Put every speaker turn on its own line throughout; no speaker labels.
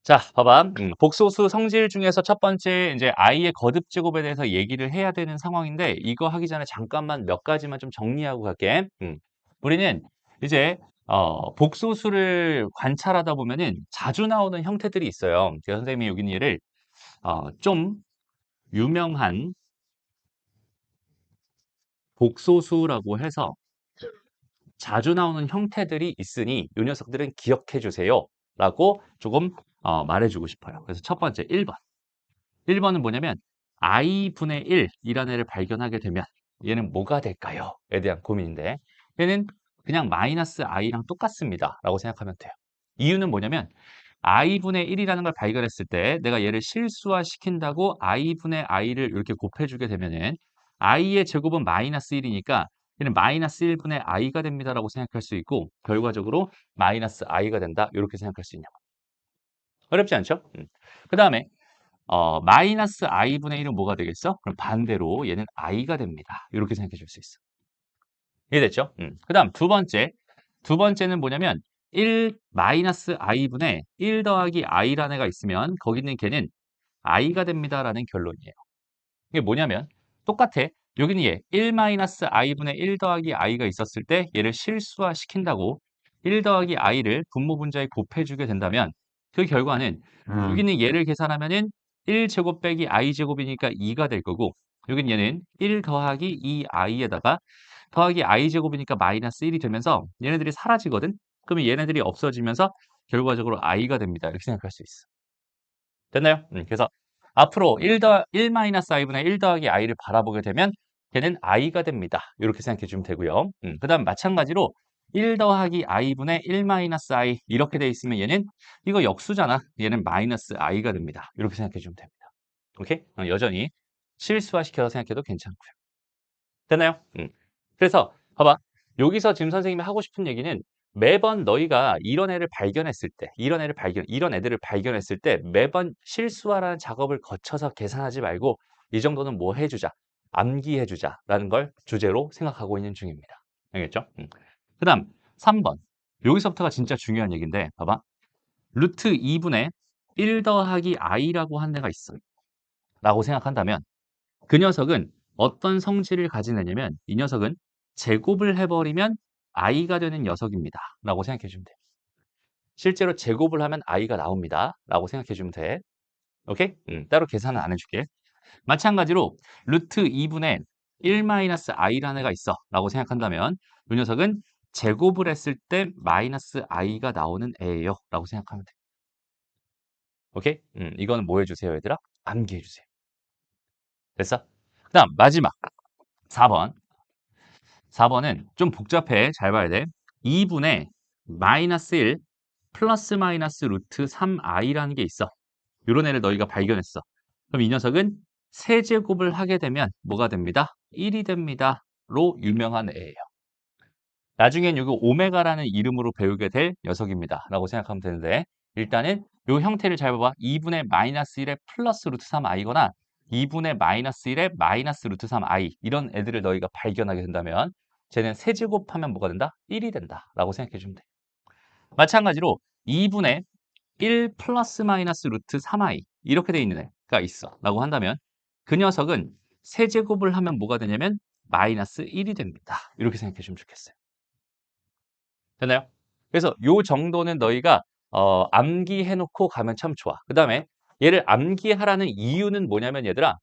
자, 봐봐. 복소수 성질 중에서 첫 번째 이제 i의 거듭 제곱에 대해서 얘기를 해야 되는 상황인데 이거 하기 전에 잠깐만 몇 가지만 좀 정리하고 갈게. 우리는 이제 복소수를 관찰하다 보면은 자주 나오는 형태들이 있어요. 제가 선생님이 여기 있는 얘를 좀 유명한 복소수라고 해서 자주 나오는 형태들이 있으니 이 녀석들은 기억해 주세요. 라고 조금 말해주고 싶어요. 그래서 첫 번째 1번. 1번은 뭐냐면 i분의 1이라는 애를 발견하게 되면 얘는 뭐가 될까요? 에 대한 고민인데 얘는 그냥 마이너스 i랑 똑같습니다. 라고 생각하면 돼요. 이유는 뭐냐면 i분의 1이라는 걸 발견했을 때 내가 얘를 실수화 시킨다고 i분의 i를 이렇게 곱해주게 되면은 i의 제곱은 마이너스 1이니까 얘는 마이너스 1분의 i가 됩니다라고 생각할 수 있고 결과적으로 마이너스 i가 된다 이렇게 생각할 수 있냐. 어렵지 않죠? 그 다음에 마이너스 i분의 1은 뭐가 되겠어? 그럼 반대로 얘는 i가 됩니다. 이렇게 생각해 줄 수 있어. 이해됐죠? 그 다음 두 번째. 두 번째는 뭐냐면 1 마이너스 i분의 1 더하기 i라는 애가 있으면 거기 있는 걔는 i가 됩니다라는 결론이에요. 이게 뭐냐면 똑같아. 여기는 얘 1 마이너스 i분의 1 더하기 i가 있었을 때 얘를 실수화 시킨다고 1 더하기 i를 분모 분자에 곱해주게 된다면 그 결과는 여기는 얘를 계산하면은 1제곱 빼기 i제곱이니까 2가 될 거고 여기는 얘는 1 더하기 2i에다가 더하기 i제곱이니까 마이너스 1이 되면서 얘네들이 사라지거든? 그러면 얘네들이 없어지면서 결과적으로 i가 됩니다. 이렇게 생각할 수 있어. 됐나요? 그래서 앞으로 1 마이너스 i분의 1 더하기 i를 바라보게 되면 걔는 i가 됩니다. 이렇게 생각해 주면 되고요. 그 다음 마찬가지로 1 더하기 i분의 1 마이너스 i 이렇게 돼 있으면 얘는 이거 역수잖아. 얘는 마이너스 i가 됩니다. 이렇게 생각해 주면 됩니다. 오케이? 여전히 실수화시켜서 생각해도 괜찮고요. 됐나요? 그래서 봐봐. 여기서 지금 선생님이 하고 싶은 얘기는 매번 너희가 이런 애를 발견했을 때, 이런 애들을 발견했을 때 매번 실수화라는 작업을 거쳐서 계산하지 말고 이 정도는 뭐 해주자, 암기해주자라는 걸 주제로 생각하고 있는 중입니다. 알겠죠? 그 다음 3번. 여기서부터가 진짜 중요한 얘기인데 봐봐. 루트 2분의 1 더하기 i라고 한 애가 있어. 라고 생각한다면 그 녀석은 어떤 성질을 가진 애냐면 이 녀석은 제곱을 해버리면 i가 되는 녀석입니다. 라고 생각해 주면 돼요. 실제로 제곱을 하면 i가 나옵니다. 라고 생각해 주면 돼. 오케이? 따로 계산은 안 해줄게. 마찬가지로 루트 2분의 1-i라는 애가 있어. 라고 생각한다면 이 녀석은 제곱을 했을 때 마이너스 i가 나오는 애예요. 라고 생각하면 돼. 오케이? 이거는 뭐 해주세요, 얘들아? 암기해 주세요. 됐어? 그 다음 마지막 4번. 4번은 좀 복잡해. 잘 봐야 돼. 2분의 마이너스 1 플러스 마이너스 루트 3i라는 게 있어. 요런 애를 너희가 발견했어. 그럼 이 녀석은 세제곱을 하게 되면 뭐가 됩니다? 1이 됩니다. 로 유명한 애예요. 나중엔 이거 오메가라는 이름으로 배우게 될 녀석입니다. 라고 생각하면 되는데 일단은 요 형태를 잘 봐봐. 2분의 마이너스 1의 플러스 루트 3i거나 2분의 마이너스 1의 마이너스 루트 3i 이런 애들을 너희가 발견하게 된다면 쟤는 세제곱하면 뭐가 된다? 1이 된다. 라고 생각해 주면 돼. 마찬가지로 2분의 1 플러스 마이너스 루트 3i 이렇게 돼 있는 애가 있어. 라고 한다면 그 녀석은 세제곱을 하면 뭐가 되냐면 마이너스 1이 됩니다. 이렇게 생각해 주면 좋겠어요. 됐나요? 그래서 요 정도는 너희가 암기해 놓고 가면 참 좋아. 그 다음에 얘를 암기하라는 이유는 뭐냐면 얘들아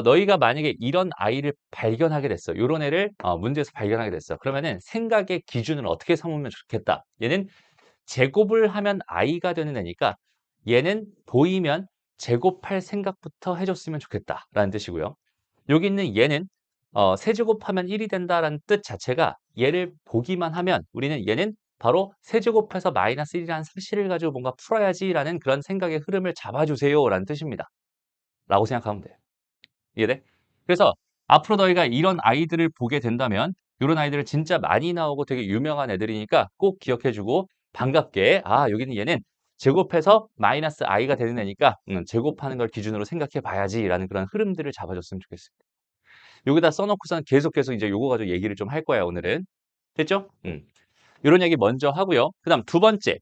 너희가 만약에 이런 아이를 발견하게 됐어. 요런 애를 문제에서 발견하게 됐어. 그러면은 생각의 기준을 어떻게 삼으면 좋겠다. 얘는 제곱을 하면 i가 되는 애니까 얘는 보이면 제곱할 생각부터 해줬으면 좋겠다라는 뜻이고요. 여기 있는 얘는 세제곱하면 1이 된다라는 뜻 자체가 얘를 보기만 하면 우리는 얘는 바로 세제곱해서 마이너스 1이라는 사실을 가지고 뭔가 풀어야지라는 그런 생각의 흐름을 잡아주세요라는 뜻입니다. 라고 생각하면 돼요. 이해돼? 그래서 앞으로 너희가 이런 아이들을 보게 된다면 이런 아이들을 진짜 많이 나오고 되게 유명한 애들이니까 꼭 기억해주고 반갑게 여기는 얘는 제곱해서 마이너스 i가 되는 애니까 제곱하는 걸 기준으로 생각해 봐야지라는 그런 흐름들을 잡아줬으면 좋겠습니다. 여기다 써놓고선 계속 이제 요거 가지고 얘기를 좀 할 거야 오늘은. 됐죠? 이런 얘기 먼저 하고요. 그 다음 두 번째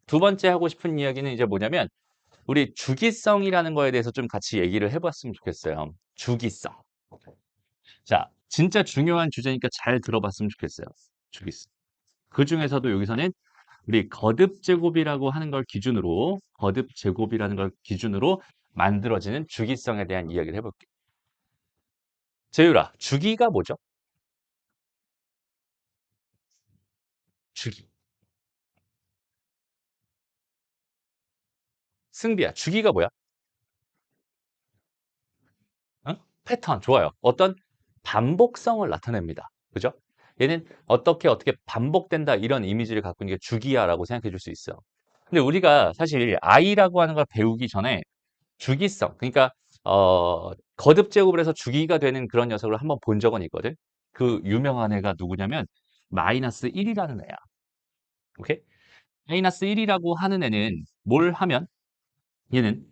두 번째 하고 싶은 이야기는 이제 뭐냐면 우리 주기성이라는 거에 대해서 좀 같이 얘기를 해봤으면 좋겠어요. 주기성. 자, 진짜 중요한 주제니까 잘 들어봤으면 좋겠어요. 주기성. 그 중에서도 여기서는 우리 거듭 제곱이라고 하는 걸 기준으로 거듭 제곱이라는 걸 기준으로 만들어지는 주기성에 대한 이야기를 해볼게요. 재율아, 주기가 뭐죠? 주기. 승비야, 주기가 뭐야? 어? 패턴, 좋아요. 어떤 반복성을 나타냅니다. 그죠? 얘는 어떻게 반복된다 이런 이미지를 갖고 있는 게 주기야라고 생각해 줄 수 있어요. 근데 우리가 사실 I라고 하는 걸 배우기 전에 주기성, 그러니까 거듭 제곱을 해서 주기가 되는 그런 녀석을 한번 본 적은 있거든. 그 유명한 애가 누구냐면 마이너스 1이라는 애야. 오케이? 마이너스 1이라고 하는 애는 뭘 하면 얘는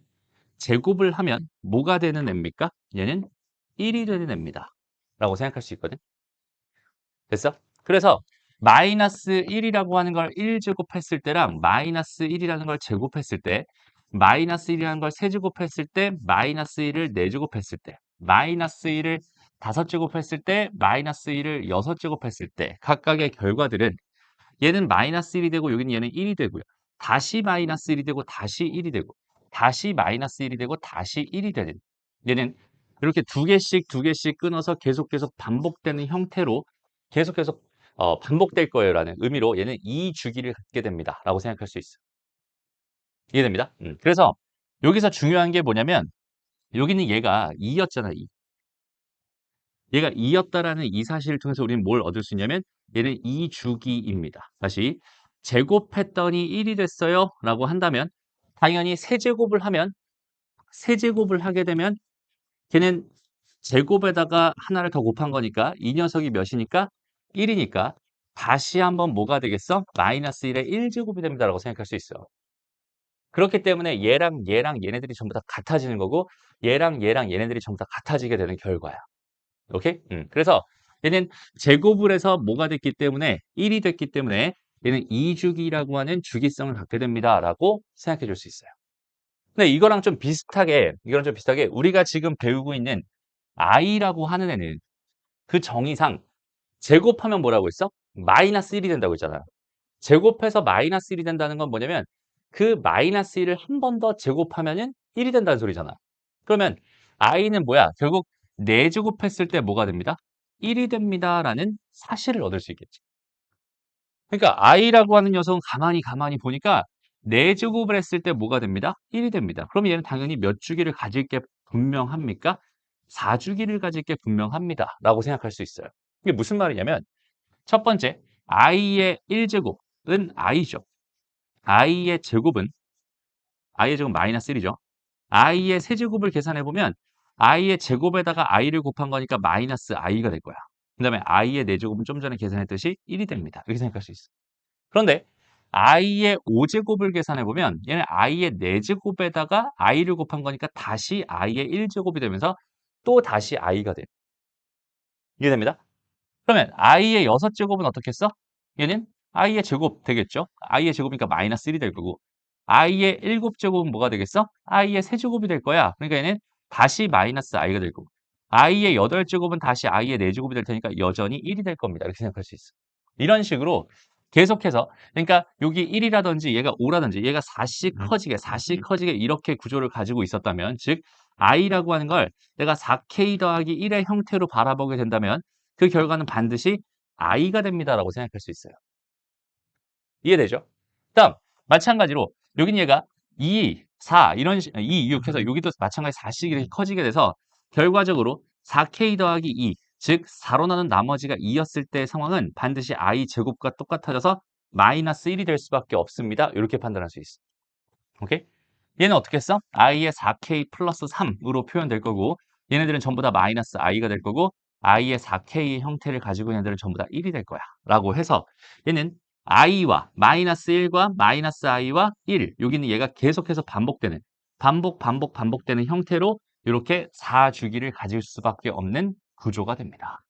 제곱을 하면 뭐가 되는 애입니까? 얘는 1이 되는 애입니다. 라고 생각할 수 있거든. 됐어? 그래서 마이너스 1이라고 하는 걸 1제곱했을 때랑 마이너스 1이라는 걸 제곱했을 때 마이너스 1이라는 걸 세제곱했을 때 마이너스 1을 네제곱했을 때 마이너스 1을 5제곱했을 때 마이너스 1을 6제곱했을 때 각각의 결과들은 얘는 마이너스 1이 되고 여기는 얘는 1이 되고요. 다시 마이너스 1이 되고 다시 1이 되고 다시 마이너스 1이 되고 다시 1이 되는 얘는 이렇게 두 개씩 끊어서 계속 반복되는 형태로 계속 반복될 거예요라는 의미로 얘는 이 주기를 갖게 됩니다. 라고 생각할 수 있어요. 이해됩니다? 그래서 여기서 중요한 게 뭐냐면 여기는 얘가 2였잖아. 2. 얘가 2였다라는 이 사실을 통해서 우리는 뭘 얻을 수 있냐면 얘는 2주기입니다. 다시 제곱했더니 1이 됐어요 라고 한다면 당연히 세제곱을 하게 되면 걔는 제곱에다가 하나를 더 곱한 거니까 이 녀석이 몇이니까 1이니까 다시 한번 뭐가 되겠어? 마이너스 1의 1제곱이 됩니다라고 생각할 수 있어. 그렇기 때문에 얘랑 얘네들이 전부 다 같아지는 거고 얘랑 얘네들이 전부 다 같아지게 되는 결과야. 오케이? 그래서 얘는 제곱을 해서 뭐가 됐기 때문에 1이 됐기 때문에 얘는 2주기라고 하는 주기성을 갖게 됩니다라고 생각해 줄 수 있어요. 근데 이거랑 좀 비슷하게 우리가 지금 배우고 있는 i라고 하는 애는 그 정의상 제곱하면 뭐라고 했어? 마이너스 1이 된다고 했잖아요. 제곱해서 마이너스 1이 된다는 건 뭐냐면 그 마이너스 1을 한 번 더 제곱하면은 1이 된다는 소리잖아. 그러면 i는 뭐야? 결국 4제곱했을 때 뭐가 됩니다? 1이 됩니다라는 사실을 얻을 수 있겠지. 그러니까 i라고 하는 녀석은 가만히 보니까 4제곱을 했을 때 뭐가 됩니다? 1이 됩니다. 그럼 얘는 당연히 몇 주기를 가질 게 분명합니까? 4주기를 가질 게 분명합니다. 라고 생각할 수 있어요. 이게 무슨 말이냐면 첫 번째, i의 1제곱은 i죠. i의 제곱 마이너스 1이죠. i의 세제곱을 계산해보면 i의 제곱에다가 i를 곱한 거니까 마이너스 i가 될 거야. 그 다음에 i의 4제곱은 좀 전에 계산했듯이 1이 됩니다. 이렇게 생각할 수 있어. 그런데 i의 5제곱을 계산해보면 얘는 i의 4제곱에다가 i를 곱한 거니까 다시 i의 1제곱이 되면서 또 다시 i가 돼. 이해됩니다? 그러면 i의 6제곱은 어떻게 써? 얘는 i의 제곱 되겠죠? i의 제곱이니까 마이너스 1이 될 거고 i의 7제곱은 뭐가 되겠어? i의 세제곱이 될 거야. 그러니까 얘는 다시 마이너스 i가 될 거고 i의 8제곱은 다시 i의 4제곱이 될 테니까 여전히 1이 될 겁니다. 이렇게 생각할 수 있어. 이런 식으로 계속해서 그러니까 여기 1이라든지 얘가 5라든지 얘가 4씩 커지게 이렇게 구조를 가지고 있었다면 즉 i라고 하는 걸 내가 4k 더하기 1의 형태로 바라보게 된다면 그 결과는 반드시 i가 됩니다라고 생각할 수 있어요. 이해되죠? 다음 마찬가지로 여긴 얘가 2, 4 이런 2, 6 해서 여기도 마찬가지 4씩 이렇게 커지게 돼서 결과적으로 4k 더하기 2, 즉 4로 나눈 나머지가 2였을 때의 상황은 반드시 i 제곱과 똑같아져서 마이너스 1이 될 수밖에 없습니다. 이렇게 판단할 수 있어. 오케이? 얘는 어떻게 써? i의 4k 플러스 3으로 표현될 거고 얘네들은 전부 다 마이너스 i가 될 거고 i의 4k의 형태를 가지고 있는 애들은 전부 다 1이 될 거야 라고 해서 얘는 i와 마이너스 1과 마이너스 i와 1 여기는 얘가 계속해서 반복되는 반복되는 형태로 이렇게 4주기를 가질 수밖에 없는 구조가 됩니다.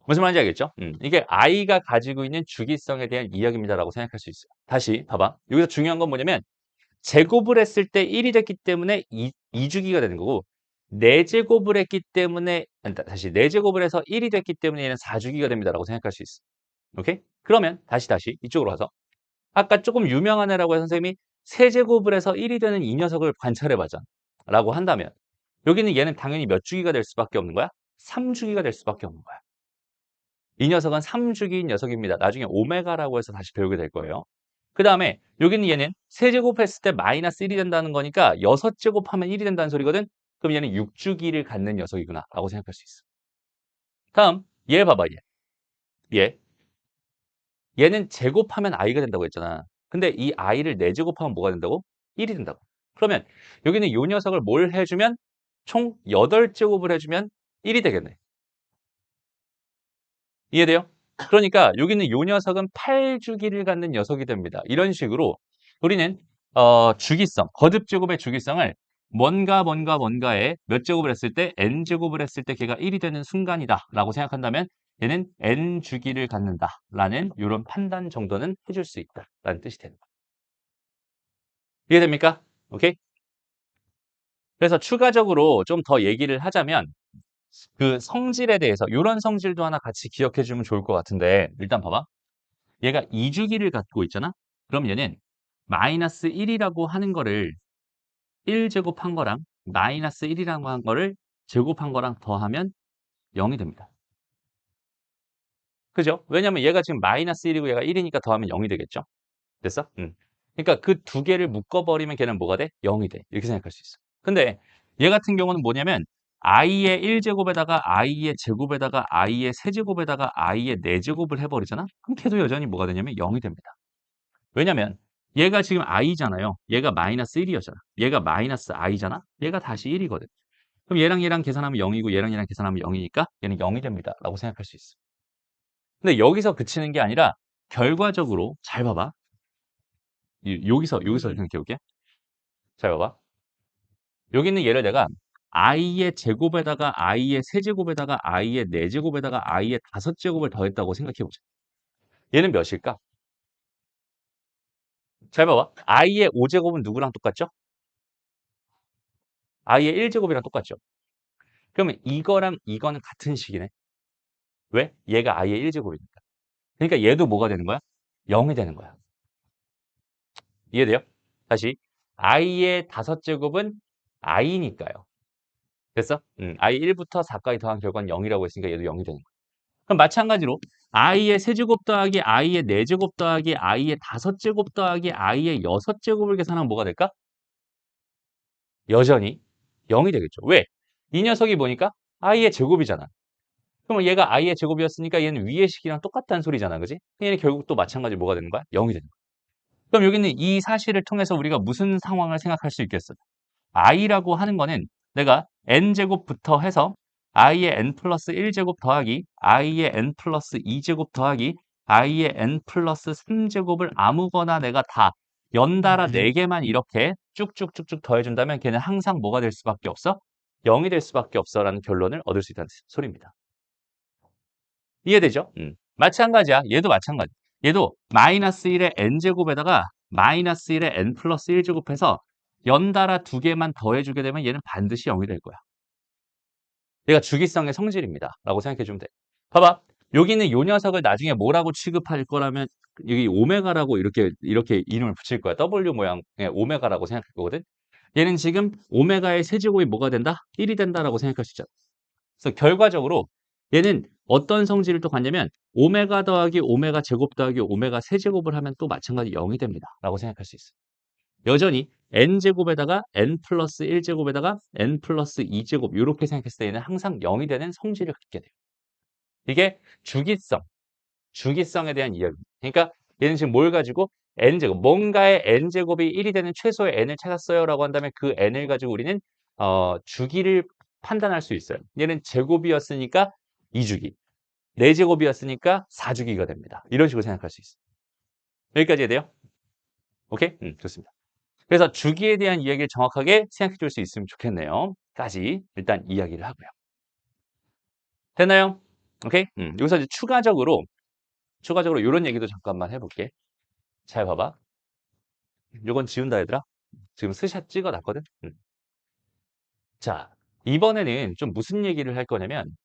무슨 말인지 알겠죠? 이게 i가 가지고 있는 주기성에 대한 이야기입니다라고 생각할 수 있어요. 다시 봐봐. 여기서 중요한 건 뭐냐면 제곱을 했을 때 1이 됐기 때문에 2주기가 되는 거고 4제곱을 했기 때문에 아니, 다시 4제곱을 해서 1이 됐기 때문에 얘는 4주기가 됩니다라고 생각할 수 있어. 오케이? 그러면 다시 이쪽으로 와서 아까 조금 유명한 애라고 해서 선생님이 3제곱을 해서 1이 되는 이 녀석을 관찰해 보자 라고 한다면 여기는 얘는 당연히 몇 주기가 될 수밖에 없는 거야? 3주기가 될 수밖에 없는 거야. 이 녀석은 3주기인 녀석입니다. 나중에 오메가라고 해서 다시 배우게 될 거예요. 그 다음에 여기는 얘는 세제곱 했을 때 마이너스 1이 된다는 거니까 6제곱 하면 1이 된다는 소리거든. 그럼 얘는 6주기를 갖는 녀석이구나 라고 생각할 수 있어. 다음 얘 봐봐. 얘. 얘는 제곱하면 i가 된다고 했잖아. 근데 이 i를 4제곱하면 뭐가 된다고? 1이 된다고. 그러면 여기는 이 녀석을 뭘 해주면 총 8제곱을 해주면 1이 되겠네. 이해돼요? 그러니까 여기는 요 녀석은 8주기를 갖는 녀석이 됩니다. 이런 식으로 우리는 주기성, 거듭제곱의 주기성을 뭔가에 몇 제곱을 했을 때 n제곱을 했을 때 걔가 1이 되는 순간이다 라고 생각한다면 얘는 n주기를 갖는다라는 이런 판단 정도는 해줄 수 있다라는 뜻이 되는 거예요. 이해됩니까? 오케이? 그래서 추가적으로 좀 더 얘기를 하자면 그 성질에 대해서 이런 성질도 하나 같이 기억해 주면 좋을 것 같은데 일단 봐봐. 얘가 2주기를 갖고 있잖아? 그럼 얘는 마이너스 1이라고 하는 거를 1제곱한 거랑 마이너스 1이라고 한 거를 제곱한 거랑 더하면 0이 됩니다. 그죠? 왜냐면 얘가 지금 마이너스 1이고 얘가 1이니까 더하면 0이 되겠죠? 됐어? 그러니까 그 두 개를 묶어버리면 걔는 뭐가 돼? 0이 돼. 이렇게 생각할 수 있어. 근데 얘 같은 경우는 뭐냐면 i의 1제곱에다가 i의 제곱에다가 i의 세제곱에다가 i의 4제곱을 해버리잖아? 그럼 걔도 여전히 뭐가 되냐면 0이 됩니다. 왜냐면 얘가 지금 i잖아요. 얘가 마이너스 1이었잖아. 얘가 마이너스 i잖아. 얘가 다시 1이거든. 그럼 얘랑 계산하면 0이고 얘랑 계산하면 0이니까 얘는 0이 됩니다. 라고 생각할 수 있어. 근데 여기서 그치는 게 아니라 결과적으로 잘 봐봐. 여기서 생각해 볼게. 잘 봐봐. 여기 있는 얘를 내가 i의 제곱에다가 i의 세제곱에다가 i의 4제곱에다가 i의 5제곱을 더했다고 생각해 보자. 얘는 몇일까? 잘 봐봐. i의 5제곱은 누구랑 똑같죠? i의 1제곱이랑 똑같죠? 그러면 이거랑 이거는 같은 식이네. 왜? 얘가 i의 1제곱이니까. 그러니까 얘도 뭐가 되는 거야? 0이 되는 거야. 이해돼요? 다시. i의 5제곱은 i니까요. 됐어? i 1부터 4까지 더한 결과는 0이라고 했으니까 얘도 0이 되는 거야. 그럼 마찬가지로 i의 세제곱 더하기 i의 4제곱 더하기 i의 5제곱 더하기 i의 6제곱을 계산하면 뭐가 될까? 여전히 0이 되겠죠. 왜? 이 녀석이 뭐니까? i의 제곱이잖아. 그러면 얘가 i의 제곱이었으니까 얘는 위의 식이랑 똑같다는 소리잖아. 그지? 얘는 결국 또 마찬가지로 뭐가 되는 거야? 0이 되는 거야. 그럼 여기는 이 사실을 통해서 우리가 무슨 상황을 생각할 수 있겠어? i라고 하는 거는 내가 n제곱부터 해서 i의 n 플러스 1제곱 더하기 i의 n 플러스 2제곱 더하기 i의 n 플러스 3제곱을 아무거나 내가 다 연달아 4개만 이렇게 쭉쭉쭉쭉 더해준다면 걔는 항상 뭐가 될 수밖에 없어? 0이 될 수밖에 없어라는 결론을 얻을 수 있다는 소리입니다. 이해되죠? 마찬가지야. 얘도 마찬가지. 얘도 마이너스 1의 n제곱에다가 마이너스 1의 n 플러스 1제곱해서 연달아 2개만 더해주게 되면 얘는 반드시 0이 될 거야. 얘가 주기성의 성질입니다. 라고 생각해주면 돼. 봐봐. 여기는 요 녀석을 나중에 뭐라고 취급할 거라면 여기 오메가라고 이렇게 이름을 붙일 거야. W 모양의 오메가라고 생각할 거거든. 얘는 지금 오메가의 세제곱이 뭐가 된다? 1이 된다라고 생각할 수 있잖아. 그래서 결과적으로 얘는 어떤 성질을 또 갖냐면 오메가 더하기 오메가 제곱 더하기 오메가 세제곱을 하면 또 마찬가지 0이 됩니다. 라고 생각할 수 있어요. 여전히 n제곱에다가 n 플러스 1제곱에다가 n 플러스 2제곱 이렇게 생각했을 때 얘는 항상 0이 되는 성질을 갖게 돼요. 이게 주기성에 대한 이야기입니다. 그러니까 얘는 지금 뭘 가지고 n제곱, 뭔가의 n제곱이 1이 되는 최소의 n을 찾았어요 라고 한다면 그 n을 가지고 우리는 주기를 판단할 수 있어요. 얘는 제곱이었으니까 2주기, 4제곱이었으니까 4주기가 됩니다. 이런 식으로 생각할 수 있어요. 여기까지 해야 돼요? 오케이? 좋습니다. 그래서 주기에 대한 이야기를 정확하게 생각해 줄 수 있으면 좋겠네요. 까지 일단 이야기를 하고요. 됐나요? 오케이? 여기서 이제 추가적으로 이런 얘기도 잠깐만 해볼게. 잘 봐봐. 요건 지운다 얘들아. 지금 스샷 찍어놨거든. 자, 이번에는 좀 무슨 얘기를 할 거냐면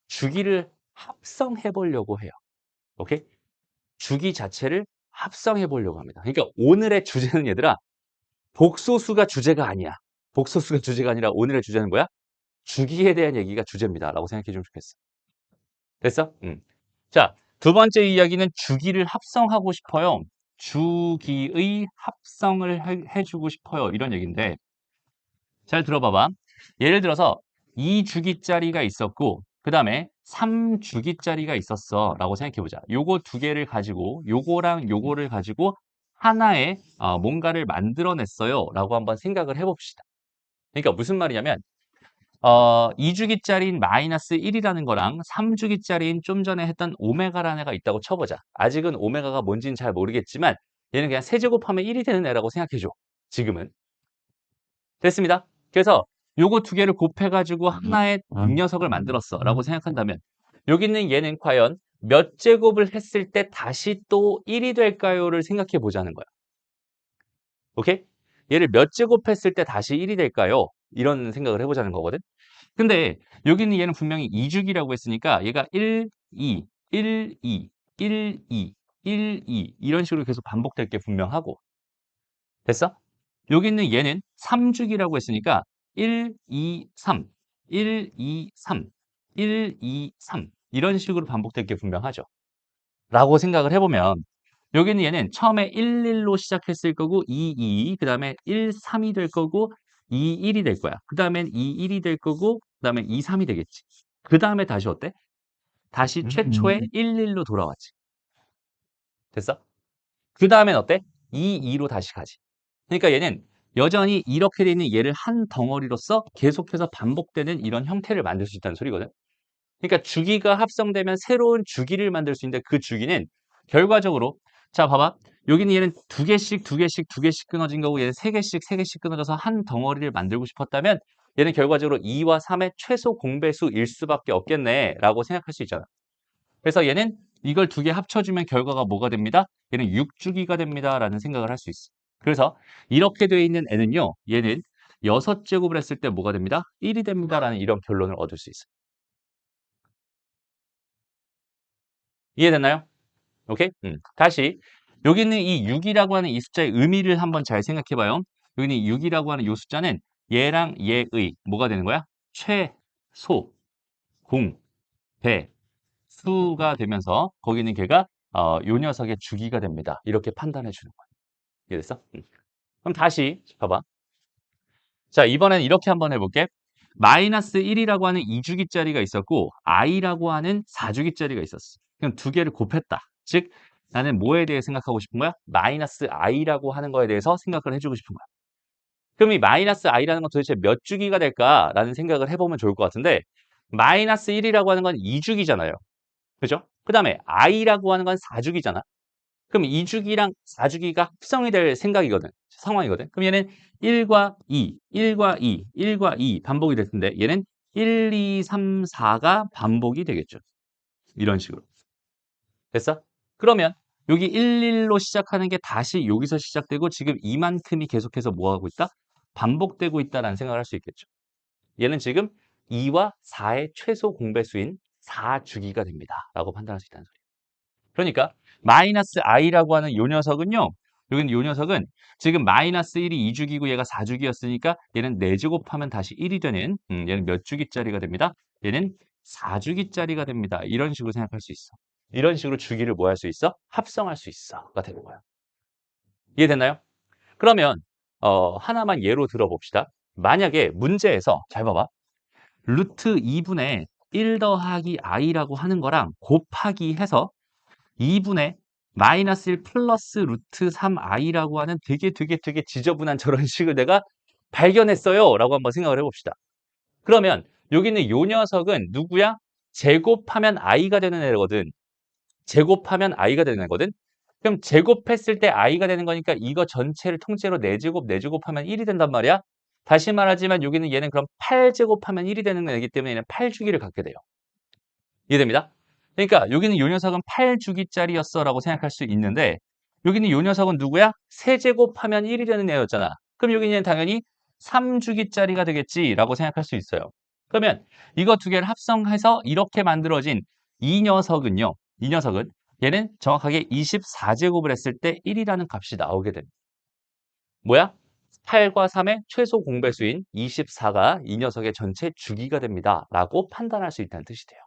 주기를 합성해 보려고 해요. 오케이? 주기 자체를 합성해 보려고 합니다. 그러니까 오늘의 주제는 얘들아, 복소수가 주제가 아니야. 복소수가 주제가 아니라 오늘의 주제는 뭐야? 주기에 대한 얘기가 주제입니다. 라고 생각해 주면 좋겠어. 됐어? 자, 두 번째 이야기는 주기를 합성하고 싶어요. 주기의 합성을 해주고 싶어요. 이런 얘기인데, 잘 들어봐봐. 예를 들어서 2주기짜리가 있었고, 그 다음에 3주기짜리가 있었어. 라고 생각해보자. 요거 두 개를 가지고, 요거랑 요거를 가지고 하나의 뭔가를 만들어냈어요. 라고 한번 생각을 해봅시다. 그러니까 무슨 말이냐면, 2주기짜리인 마이너스 1이라는 거랑 3주기짜리인 좀 전에 했던 오메가라는 애가 있다고 쳐보자. 아직은 오메가가 뭔지는 잘 모르겠지만 얘는 그냥 세제곱하면 1이 되는 애라고 생각해줘. 지금은. 됐습니다. 그래서 요거 두 개를 곱해가지고 하나의 녀석을 만들었어 라고 생각한다면 여기 있는 얘는 과연 몇 제곱을 했을 때 다시 또 1이 될까요?를 생각해 보자는 거야. 오케이? 얘를 몇 제곱했을 때 다시 1이 될까요? 이런 생각을 해보자는 거거든. 근데 여기는 얘는 분명히 2주기라고 했으니까 얘가 1, 2, 1, 2, 1, 2, 1, 2 이런 식으로 계속 반복될 게 분명하고 됐어? 여기 있는 얘는 3주기라고 했으니까 1, 2, 3, 1, 2, 3, 1, 2, 3 이런 식으로 반복될 게 분명하죠. 라고 생각을 해보면 여기는 얘는 처음에 1, 1로 시작했을 거고 2, 2, 그 다음에 1, 3이 될 거고 2, 1이 될 거야. 그 다음엔 2, 1이 될 거고 그 다음에 2, 3이 되겠지. 그 다음에 다시 어때? 다시 최초의 1, 1로 돌아왔지. 됐어? 그 다음엔 어때? 2, 2로 다시 가지. 그러니까 얘는 여전히 이렇게 돼 있는 얘를 한 덩어리로서 계속해서 반복되는 이런 형태를 만들 수 있다는 소리거든. 그러니까 주기가 합성되면 새로운 주기를 만들 수 있는데 그 주기는 결과적으로 자 봐봐. 여기는 얘는 두 개씩 두 개씩 두 개씩 끊어진 거고 얘는 세 개씩 세 개씩 끊어져서 한 덩어리를 만들고 싶었다면 얘는 결과적으로 2와 3의 최소 공배수일 수밖에 없겠네 라고 생각할 수 있잖아. 그래서 얘는 이걸 두 개 합쳐주면 결과가 뭐가 됩니다? 얘는 6주기가 됩니다 라는 생각을 할 수 있어. 그래서 이렇게 되어 있는 애는요. 얘는 6제곱을 했을 때 뭐가 됩니다? 1이 됩니다 라는 이런 결론을 얻을 수 있어. 이해됐나요? 오케이? 다시 여기 있는 이 6이라고 하는 이 숫자의 의미를 한번 잘 생각해 봐요. 여기 있는 6이라고 하는 이 숫자는 얘랑 얘의 뭐가 되는 거야? 최소, 공, 배, 수가 되면서 거기 있는 걔가 요 녀석의 주기가 됩니다. 이렇게 판단해 주는 거야. 이해됐어? 그럼 다시 봐봐. 자, 이번엔 이렇게 한번 해볼게. 마이너스 1이라고 하는 2주기짜리가 있었고 i라고 하는 4주기짜리가 있었어. 그럼 두 개를 곱했다. 즉 나는 뭐에 대해 생각하고 싶은 거야? 마이너스 i라고 하는 거에 대해서 생각을 해주고 싶은 거야. 그럼 이 마이너스 i라는 건 도대체 몇 주기가 될까라는 생각을 해보면 좋을 것 같은데 마이너스 1이라고 하는 건 2주기잖아요. 그죠? 그 다음에 i라고 하는 건 4주기잖아. 그럼 2주기랑 4주기가 합성이 될 생각이거든. 상황이거든. 그럼 얘는 1과 2, 1과 2, 1과 2 반복이 될 텐데 얘는 1, 2, 3, 4가 반복이 되겠죠. 이런 식으로. 됐어? 그러면 여기 1, 1로 시작하는 게 다시 여기서 시작되고 지금 이만큼이 계속해서 뭐하고 있다? 반복되고 있다라는 생각을 할 수 있겠죠. 얘는 지금 2와 4의 최소 공배수인 4주기가 됩니다. 라고 판단할 수 있다는 소리예요. 그러니까 마이너스 i라고 하는 요 녀석은요. 여기는 요 녀석은 지금 마이너스 1이 2주기고 얘가 4주기였으니까 얘는 4제곱하면 다시 1이 되는 얘는 몇 주기짜리가 됩니다. 얘는 4주기짜리가 됩니다. 이런 식으로 생각할 수 있어. 이런 식으로 주기를 뭐 할 수 있어? 합성할 수 있어가 되는 거야. 이해됐나요? 그러면 하나만 예로 들어봅시다. 만약에 문제에서 잘 봐봐. 루트 2분의 1 더하기 i라고 하는 거랑 곱하기 해서 2분의 마이너스 1 플러스 루트 3i라고 하는 되게 지저분한 저런 식을 내가 발견했어요. 라고 한번 생각을 해봅시다. 그러면 여기 있는 요 녀석은 누구야? 제곱하면 i가 되는 애거든. 제곱하면 i가 되는 애거든. 그럼 제곱했을 때 i가 되는 거니까 이거 전체를 통째로 4제곱, 4제곱하면 1이 된단 말이야. 다시 말하지만 여기는 얘는 그럼 8제곱하면 1이 되는 애이기 때문에 얘는 8주기를 갖게 돼요. 이해됩니다? 그러니까 여기는 요 녀석은 8주기짜리였어 라고 생각할 수 있는데 여기는 요 녀석은 누구야? 세제곱하면 1이 되는 애였잖아. 그럼 여기는 당연히 3주기짜리가 되겠지 라고 생각할 수 있어요. 그러면 이거 두 개를 합성해서 이렇게 만들어진 이 녀석은요. 이 녀석은 얘는 정확하게 24제곱을 했을 때 1이라는 값이 나오게 됩니다. 뭐야? 8과 3의 최소 공배수인 24가 이 녀석의 전체 주기가 됩니다. 라고 판단할 수 있다는 뜻이 돼요.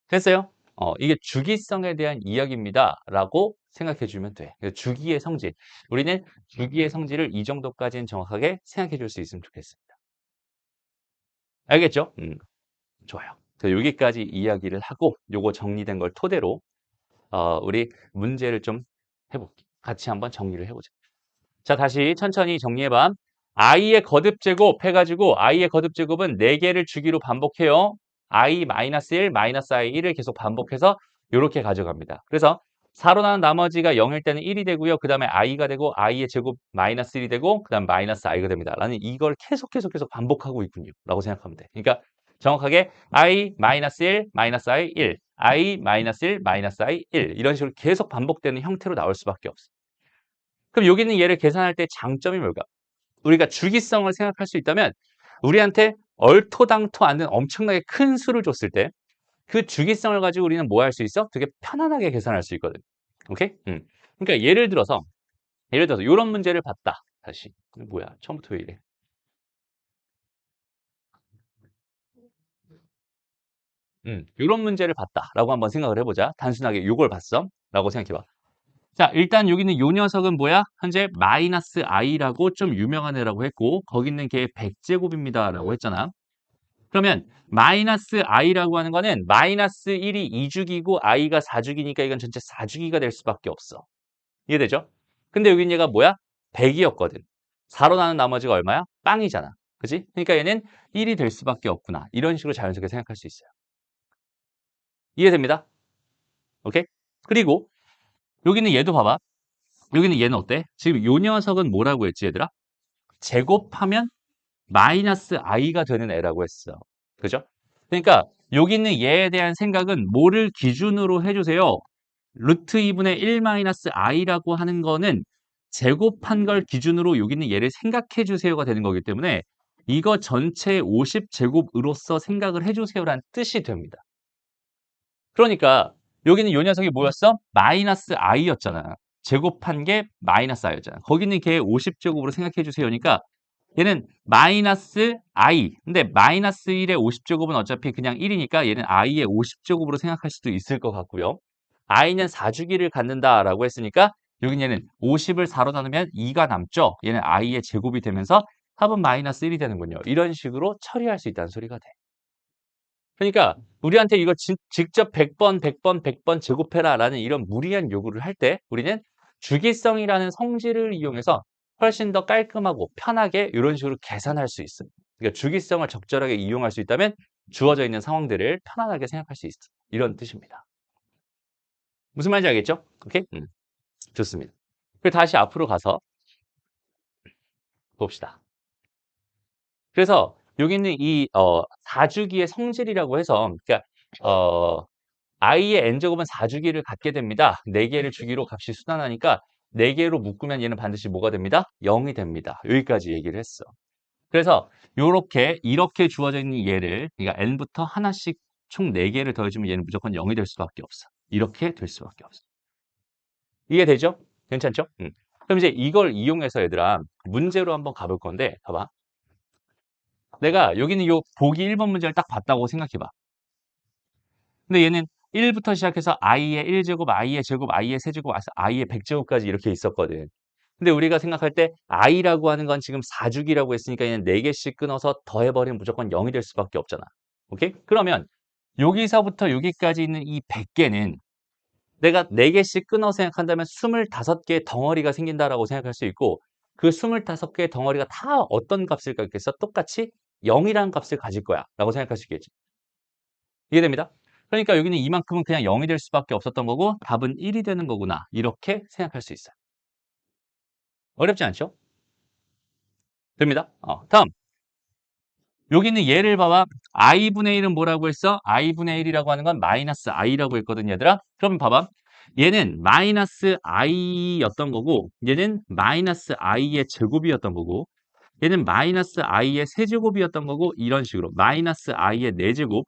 됐어요? 이게 주기성에 대한 이야기입니다. 라고 생각해 주면 돼. 주기의 성질. 우리는 주기의 성질을 이 정도까지는 정확하게 생각해 줄 수 있으면 좋겠습니다. 알겠죠? 좋아요. 여기까지 이야기를 하고 요거 정리된 걸 토대로 우리 문제를 좀 해볼게요. 같이 한번 정리를 해보자. 자, 다시 천천히 정리해봐. i의 거듭제곱 해가지고 i의 거듭제곱은 4개를 주기로 반복해요. i-1, -i, 1을 계속 반복해서 이렇게 가져갑니다. 그래서 4로 나눈 나머지가 0일 때는 1이 되고요. 그 다음에 i가 되고 i의 제곱 -1이 되고 그 다음 -i가 됩니다. 라는 이걸 계속 반복하고 있군요. 라고 생각하면 돼. 그러니까 정확하게 i-1, -i, 1, i-1, -i, 1 이런 식으로 계속 반복되는 형태로 나올 수밖에 없어. 그럼 여기는 얘를 계산할 때 장점이 뭘까? 우리가 주기성을 생각할 수 있다면 우리한테 얼토당토 않는 엄청나게 큰 수를 줬을 때 그 주기성을 가지고 우리는 뭐 할 수 있어? 되게 편안하게 계산할 수 있거든. 오케이? 그러니까 예를 들어서 이런 문제를 봤다. 다시. 뭐야? 처음부터 왜 이래? 이런 문제를 봤다라고 한번 생각을 해보자. 단순하게 이걸 봤어. 라고 생각해봐. 자, 일단 여기는 요 녀석은 뭐야? 현재 마이너스 i라고 좀 유명한 애라고 했고 거기 있는 게 100제곱입니다 라고 했잖아. 그러면 마이너스 i라고 하는 거는 마이너스 1이 2주기고 i가 4주기니까 이건 전체 4주기가 될 수밖에 없어. 이해되죠? 근데 여기 얘가 뭐야? 100이었거든. 4로 나눈 나머지가 얼마야? 빵이잖아. 그지? 그러니까 얘는 1이 될 수밖에 없구나. 이런 식으로 자연스럽게 생각할 수 있어요. 이해됩니다? 오케이? 그리고 여기는 얘도 봐봐. 여기는 얘는 어때? 지금 요 녀석은 뭐라고 했지 얘들아? 제곱하면 마이너스 i가 되는 애라고 했어. 그죠? 그러니까 여기 있는 얘에 대한 생각은 뭐를 기준으로 해주세요? 루트 2분의 1 마이너스 i라고 하는 거는 제곱한 걸 기준으로 여기 있는 얘를 생각해 주세요가 되는 거기 때문에 이거 전체 50제곱으로서 생각을 해주세요라는 뜻이 됩니다. 그러니까 여기는 요 녀석이 뭐였어? 마이너스 i였잖아. 제곱한 게 마이너스 i였잖아. 거기는 걔 50제곱으로 생각해 주세요니까 얘는 마이너스 i. 근데 마이너스 1의 50제곱은 어차피 그냥 1이니까 얘는 i의 50제곱으로 생각할 수도 있을 것 같고요. i는 4주기를 갖는다라고 했으니까 여기 얘는 50을 4로 나누면 2가 남죠. 얘는 i의 제곱이 되면서 합은 마이너스 1이 되는군요. 이런 식으로 처리할 수 있다는 소리가 돼. 그러니까 우리한테 이거 직접 100번, 100번, 100번 제곱해라라는 이런 무리한 요구를 할 때 우리는 주기성이라는 성질을 이용해서 훨씬 더 깔끔하고 편하게 이런 식으로 계산할 수 있어요. 그러니까 주기성을 적절하게 이용할 수 있다면 주어져 있는 상황들을 편안하게 생각할 수 있어. 이런 뜻입니다. 무슨 말인지 알겠죠? 오케이? 좋습니다. 그리고 다시 앞으로 가서 봅시다. 그래서 여기 있는 이 4주기의 성질이라고 해서 그러니까 i의 n제곱은 4주기를 갖게 됩니다. 4개를 주기로 값이 순환하니까 4개로 묶으면 얘는 반드시 뭐가 됩니다? 0이 됩니다. 여기까지 얘기를 했어. 그래서 요렇게 이렇게 주어져 있는 얘를 그러니까 n부터 하나씩 총 4개를 더해주면 얘는 무조건 0이 될 수밖에 없어. 이렇게 될 수밖에 없어. 이해되죠? 괜찮죠? 그럼 이제 이걸 이용해서 얘들아 문제로 한번 가볼 건데 봐봐. 내가 여기는 요 보기 1번 문제를 딱 봤다고 생각해봐. 근데 얘는 1부터 시작해서 i의 1제곱, i의 제곱, i의 세제곱, i의 100제곱까지 이렇게 있었거든. 근데 우리가 생각할 때 i라고 하는 건 지금 4주기라고 했으니까 얘는 4개씩 끊어서 더해버리면 무조건 0이 될 수밖에 없잖아. 오케이? 그러면 여기서부터 여기까지 있는 이 100개는 내가 4개씩 끊어 생각한다면 25개의 덩어리가 생긴다라고 생각할 수 있고 그 25개의 덩어리가 다 어떤 값을 갖겠어? 똑같이 0이라는 값을 가질 거야 라고 생각할 수 있겠지. 이해됩니다? 그러니까 여기는 이만큼은 그냥 0이 될 수밖에 없었던 거고 답은 1이 되는 거구나. 이렇게 생각할 수 있어요. 어렵지 않죠? 됩니다. 다음. 여기는 얘를 봐봐. i분의 1은 뭐라고 했어? i분의 1이라고 하는 건 마이너스 i라고 했거든, 얘들아. 그럼 봐봐. 얘는 마이너스 i였던 거고, 얘는 마이너스 i의 제곱이었던 거고, 얘는 마이너스 i의 세제곱이었던 거고, 이런 식으로 마이너스 i의 4제곱,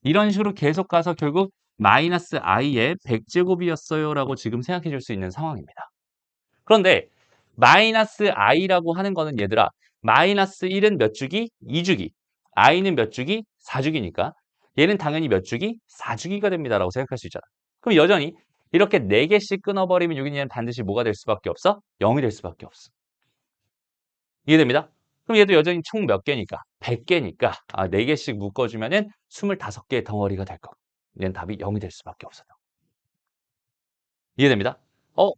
이런 식으로 계속 가서 결국 마이너스 i의 100제곱이었어요 라고 지금 생각해 줄 수 있는 상황입니다. 그런데 마이너스 i라고 하는 거는 얘들아, 마이너스 1은 몇 주기? 2주기. i는 몇 주기? 4주기니까 얘는 당연히 몇 주기? 4주기가 됩니다 라고 생각할 수 있잖아. 그럼 여전히 이렇게 4개씩 끊어버리면 여기는 얘는 반드시 뭐가 될 수밖에 없어? 0이 될 수밖에 없어. 이해됩니다? 그럼 얘도 여전히 총 몇 개니까? 100개니까 4개씩 묶어주면은 25개의 덩어리가 될 거고, 얘는 답이 0이 될 수밖에 없어요. 이해됩니다?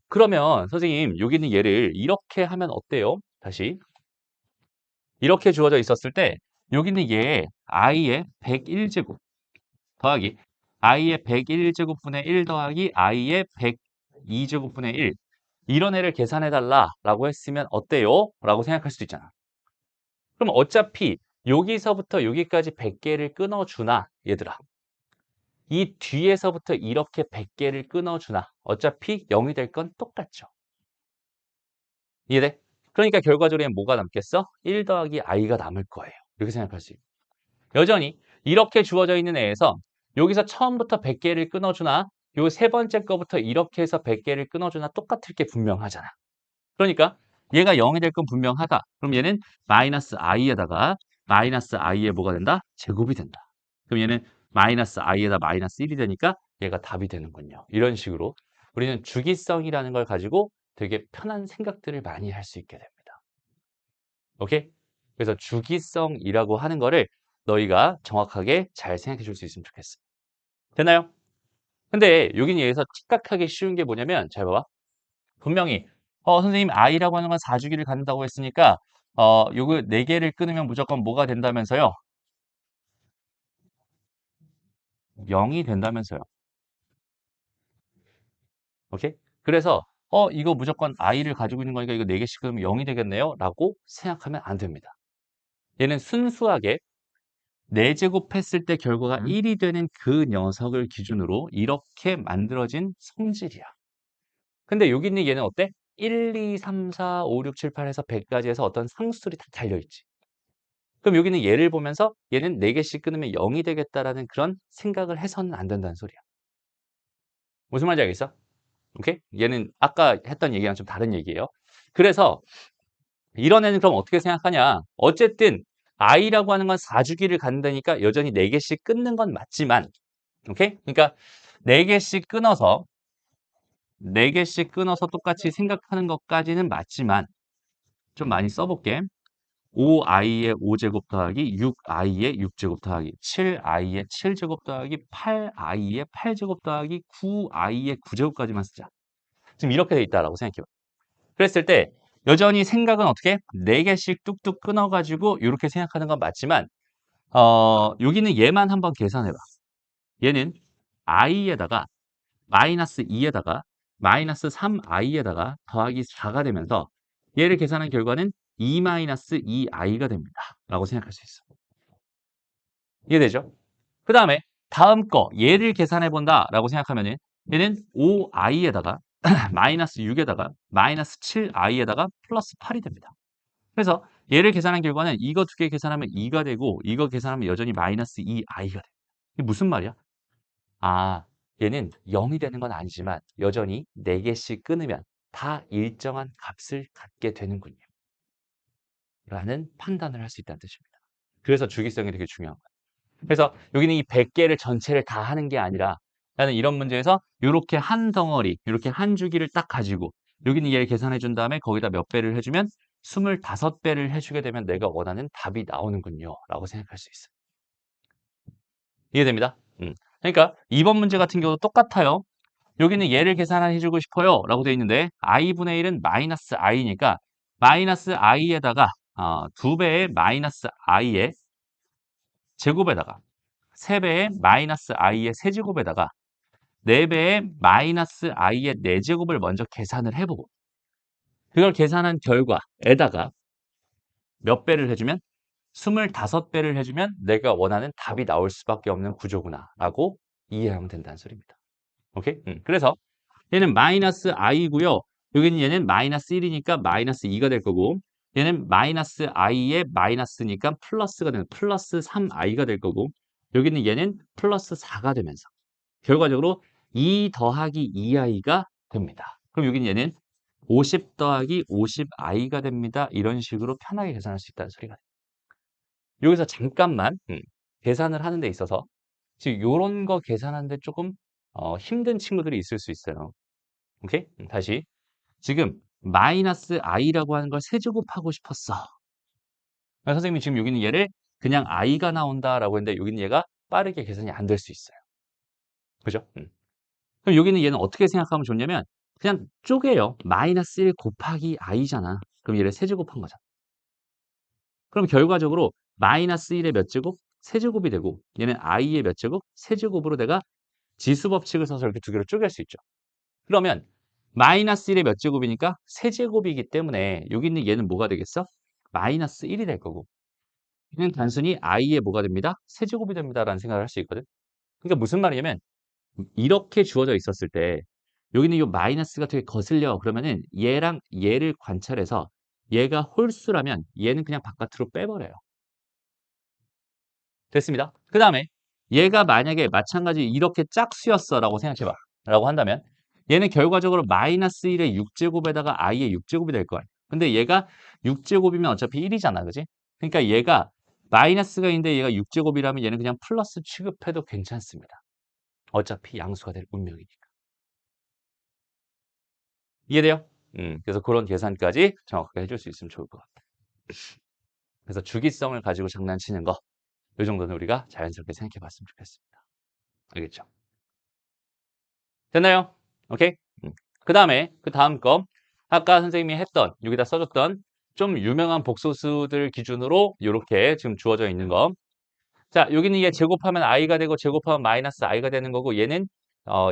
그러면 선생님 여기는 얘를 이렇게 하면 어때요? 다시 이렇게 주어져 있었을 때 여기는 얘 i의 101제곱 더하기 i의 101제곱분의 1 더하기 i의 102제곱분의 1, 이런 애를 계산해달라 라고 했으면 어때요? 라고 생각할 수도 있잖아. 그럼 어차피 여기서부터 여기까지 100개를 끊어주나 얘들아, 이 뒤에서부터 이렇게 100개를 끊어주나 어차피 0이 될 건 똑같죠. 이해돼? 그러니까 결과적으로 얘는 뭐가 남겠어? 1 더하기 i가 남을 거예요. 이렇게 생각할 수 있고, 여전히 이렇게 주어져 있는 애에서 여기서 처음부터 100개를 끊어주나 요 세 번째 거부터 이렇게 해서 100개를 끊어주나 똑같을 게 분명하잖아. 그러니까 얘가 0이 될 건 분명하다. 그럼 얘는 마이너스 i에다가 마이너스 i에 뭐가 된다? 제곱이 된다. 그럼 얘는 마이너스 i에다 마이너스 1이 되니까 얘가 답이 되는군요. 이런 식으로 우리는 주기성이라는 걸 가지고 되게 편한 생각들을 많이 할 수 있게 됩니다. 오케이? 그래서 주기성이라고 하는 거를 너희가 정확하게 잘 생각해 줄 수 있으면 좋겠어. 됐나요? 근데 여기는 여기서 착각하기 쉬운 게 뭐냐면 잘 봐봐. 분명히 선생님 i라고 하는 건 4주기를 갖는다고 했으니까 요거 4개를 끊으면 무조건 뭐가 된다면서요? 0이 된다면서요. 오케이? 그래서 이거 무조건 i를 가지고 있는 거니까 이거 4개씩 끊으면 0이 되겠네요 라고 생각하면 안 됩니다. 얘는 순수하게 4제곱 했을 때 결과가 1이 되는 그 녀석을 기준으로 이렇게 만들어진 성질이야. 근데 여기 있는 얘는 어때? 1, 2, 3, 4, 5, 6, 7, 8 해서 100까지 해서 어떤 상수들이 다 달려있지. 그럼 여기는 얘를 보면서 얘는 4개씩 끊으면 0이 되겠다라는 그런 생각을 해서는 안 된다는 소리야. 무슨 말인지 알겠어? 오케이? 얘는 아까 했던 얘기랑 좀 다른 얘기예요. 그래서 이런 애는 그럼 어떻게 생각하냐? 어쨌든 i라고 하는 건 4주기를 갖는다니까 여전히 4개씩 끊는 건 맞지만, 오케이? 그러니까 4개씩 끊어서 4개씩 끊어서 똑같이 생각하는 것까지는 맞지만 좀 많이 써볼게. 5i의 5제곱 더하기 6i의 6제곱 더하기 7i의 7제곱 더하기 8i의 8제곱 더하기 9i의 9제곱까지만 쓰자. 지금 이렇게 돼 있다라고 생각해봐. 그랬을 때 여전히 생각은 어떻게? 4개씩 뚝뚝 끊어가지고 이렇게 생각하는 건 맞지만 여기는 얘만 한번 계산해봐. 얘는 i에다가 마이너스 2에다가 마이너스 3i에다가 더하기 4가 되면서 얘를 계산한 결과는 2 마이너스 2i가 됩니다. 라고 생각할 수 있어. 이해되죠? 그 다음에 다음 거 얘를 계산해 본다 라고 생각하면은 얘는 5i에다가 마이너스 6에다가 마이너스 7i에다가 플러스 8이 됩니다. 그래서 얘를 계산한 결과는 이거 두 개 계산하면 2가 되고 이거 계산하면 여전히 마이너스 2i가 됩니다. 이게 무슨 말이야? 얘는 0이 되는 건 아니지만 여전히 4개씩 끊으면 다 일정한 값을 갖게 되는군요. 라는 판단을 할 수 있다는 뜻입니다. 그래서 주기성이 되게 중요한 거예요. 그래서 여기는 이 100개를 전체를 다 하는 게 아니라 나는 이런 문제에서 이렇게 한 덩어리, 이렇게 한 주기를 딱 가지고 여기는 얘를 계산해 준 다음에 거기다 몇 배를 해주면 25배를 해주게 되면 내가 원하는 답이 나오는군요. 라고 생각할 수 있어요. 이해됩니다? 그러니까 2번 문제 같은 경우도 똑같아요. 여기는 얘를 계산해주고 싶어요. 라고 되어 있는데 i분의 1은 마이너스 i니까 마이너스 i에다가 2배의 마이너스 i의 제곱에다가 3배의 마이너스 i의 세제곱에다가 4배의 마이너스 i의 4제곱을 먼저 계산을 해보고 그걸 계산한 결과에다가 몇 배를 해주면 25배를 해주면 내가 원하는 답이 나올 수밖에 없는 구조구나 라고 이해하면 된다는 소리입니다. 오케이? 그래서 얘는 마이너스 i고요. 여기는 얘는 마이너스 1이니까 마이너스 2가 될 거고 얘는 마이너스 i에 마이너스니까 플러스가 되는 플러스 3i가 될 거고 여기는 얘는 플러스 4가 되면서 결과적으로 2 더하기 2i가 됩니다. 그럼 여기는 얘는 50 더하기 50i가 됩니다. 이런 식으로 편하게 계산할 수 있다는 소리가 돼요. 여기서 잠깐만 계산을 하는 데 있어서 지금 요런 거 계산하는데 조금 힘든 친구들이 있을 수 있어요. 오케이? 다시 지금 마이너스 i라고 하는 걸 세제곱하고 싶었어. 선생님이 지금 여기는 얘를 그냥 i가 나온다라고 했는데 여기는 얘가 빠르게 계산이 안 될 수 있어요. 그죠? 그럼 여기는 얘는 어떻게 생각하면 좋냐면 그냥 쪼개요. 마이너스 1 곱하기 i잖아. 그럼 얘를 세제곱한 거잖아. 그럼 결과적으로 마이너스 1의 몇 제곱? 세제곱이 되고 얘는 i의 몇 제곱? 세제곱으로 내가 지수 법칙을 써서 이렇게 두 개로 쪼갤 수 있죠. 그러면 마이너스 1의 몇 제곱이니까 세제곱이기 때문에 여기 있는 얘는 뭐가 되겠어? 마이너스 1이 될 거고 얘는 단순히 i의 뭐가 됩니다? 세제곱이 됩니다라는 생각을 할 수 있거든. 그러니까 무슨 말이냐면 이렇게 주어져 있었을 때 여기는 이 마이너스가 되게 거슬려. 그러면은 얘랑 얘를 관찰해서 얘가 홀수라면 얘는 그냥 바깥으로 빼버려요. 됐습니다. 그 다음에 얘가 만약에 마찬가지 이렇게 짝수였어 라고 생각해봐. 라고 한다면 얘는 결과적으로 마이너스 1의 6제곱에다가 i의 6제곱이 될 거야. 근데 얘가 6제곱이면 어차피 1이잖아. 그지? 그러니까 얘가 마이너스가 있는데 얘가 6제곱이라면 얘는 그냥 플러스 취급해도 괜찮습니다. 어차피 양수가 될 운명이니까. 이해돼요? 그래서 그런 계산까지 정확하게 해줄 수 있으면 좋을 것 같아. 그래서 주기성을 가지고 장난치는 거, 이 정도는 우리가 자연스럽게 생각해 봤으면 좋겠습니다. 알겠죠? 됐나요? 오케이? 그 다음에, 그 다음 거, 아까 선생님이 했던, 여기다 써줬던 좀 유명한 복소수들 기준으로 이렇게 지금 주어져 있는 거. 자, 여기는 얘 제곱하면 i가 되고 제곱하면 마이너스 i가 되는 거고 얘는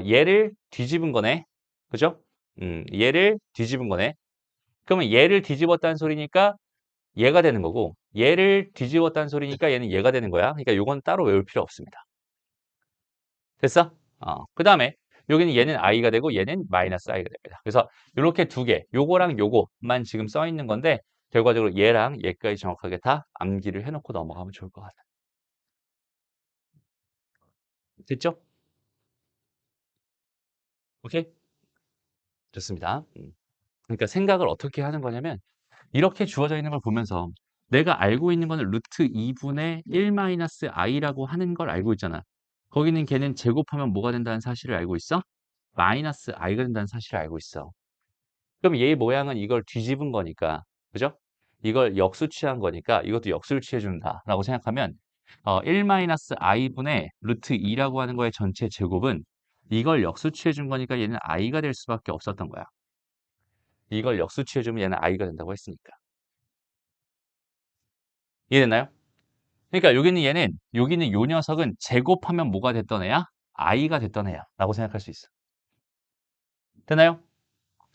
얘를 뒤집은 거네. 그죠? 얘를 뒤집은 거네. 그러면 얘를 뒤집었다는 소리니까 얘가 되는 거고 얘를 뒤집었다는 소리니까 얘는 얘가 되는 거야. 그러니까 요건 따로 외울 필요 없습니다. 됐어? 그 다음에 여기는 얘는 i가 되고 얘는 마이너스 i가 됩니다. 그래서 이렇게 두 개, 요거랑 요거만 지금 써 있는 건데 결과적으로 얘랑 얘까지 정확하게 다 암기를 해놓고 넘어가면 좋을 것 같아요. 됐죠? 오케이? 좋습니다. 그러니까 생각을 어떻게 하는 거냐면 이렇게 주어져 있는 걸 보면서 내가 알고 있는 거는 루트 2분의 1 마이너스 i라고 하는 걸 알고 있잖아. 거기는 걔는 제곱하면 뭐가 된다는 사실을 알고 있어? 마이너스 i가 된다는 사실을 알고 있어. 그럼 얘의 모양은 이걸 뒤집은 거니까, 그죠? 이걸 역수 취한 거니까 이것도 역수를 취해준다라고 생각하면 1 마이너스 i분의 루트 2라고 하는 거의 전체 제곱은 이걸 역수 취해준 거니까 얘는 i가 될 수밖에 없었던 거야. 이걸 역수 취해주면 얘는 i가 된다고 했으니까. 이해됐나요? 그러니까 여기는 얘는 여기는 요 녀석은 제곱하면 뭐가 됐던 애야? i가 됐던 애야 라고 생각할 수 있어. 됐나요?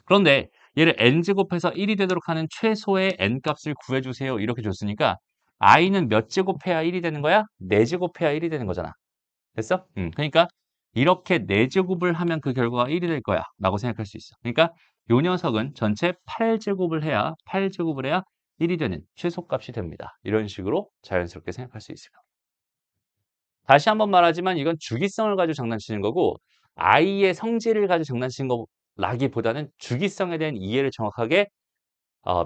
그런데 얘를 n제곱해서 1이 되도록 하는 최소의 n값을 구해주세요 이렇게 줬으니까 i는 몇 제곱해야 1이 되는 거야? 4제곱해야 1이 되는 거잖아. 됐어? 그러니까 이렇게 4제곱을 하면 그 결과가 1이 될 거야 라고 생각할 수 있어. 그러니까 요 녀석은 전체 8제곱을 해야 1이 되는 최소값이 됩니다. 이런 식으로 자연스럽게 생각할 수 있을 거야. 다시 한번 말하지만 이건 주기성을 가지고 장난치는 거고 i의 성질을 가지고 장난치는 거라기보다는 주기성에 대한 이해를 정확하게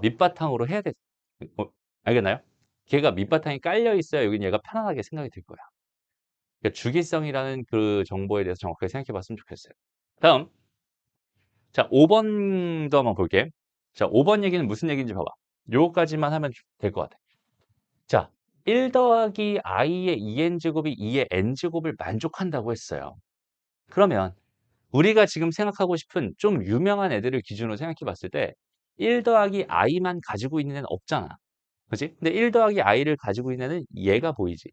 밑바탕으로 해야 돼. 알겠나요? 걔가 밑바탕이 깔려 있어야 여긴 얘가 편안하게 생각이 들 거야. 그러니까 주기성이라는 그 정보에 대해서 정확하게 생각해 봤으면 좋겠어요. 다음, 자 5번도 한번 볼게. 자 5번 얘기는 무슨 얘기인지 봐봐. 요거까지만 하면 될 것 같아. 자 1 더하기 i의 2n제곱이 2의 n제곱을 만족한다고 했어요. 그러면 우리가 지금 생각하고 싶은 좀 유명한 애들을 기준으로 생각해 봤을 때 1 더하기 i만 가지고 있는 애는 없잖아. 그지? 근데 1 더하기 i를 가지고 있는 애는 얘가 보이지.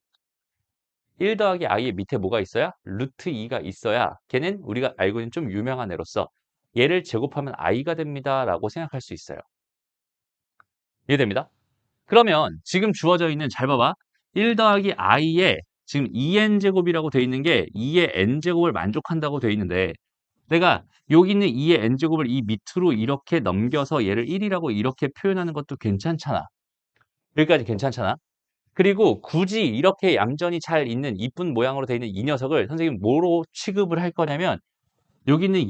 1 더하기 i의 밑에 뭐가 있어야? 루트 2가 있어야 걔는 우리가 알고 있는 좀 유명한 애로서 얘를 제곱하면 i가 됩니다 라고 생각할 수 있어요. 이해됩니다? 그러면 지금 주어져 있는 잘 봐봐. 1 더하기 i에 지금 2n제곱이라고 돼 있는 게 2의 n제곱을 만족한다고 돼 있는데 내가 여기 있는 2의 n제곱을 이 밑으로 이렇게 넘겨서 얘를 1이라고 이렇게 표현하는 것도 괜찮잖아. 여기까지 괜찮잖아. 그리고 굳이 이렇게 얌전히 잘 있는 이쁜 모양으로 돼 있는 이 녀석을 선생님 뭐로 취급을 할 거냐면 여기 있는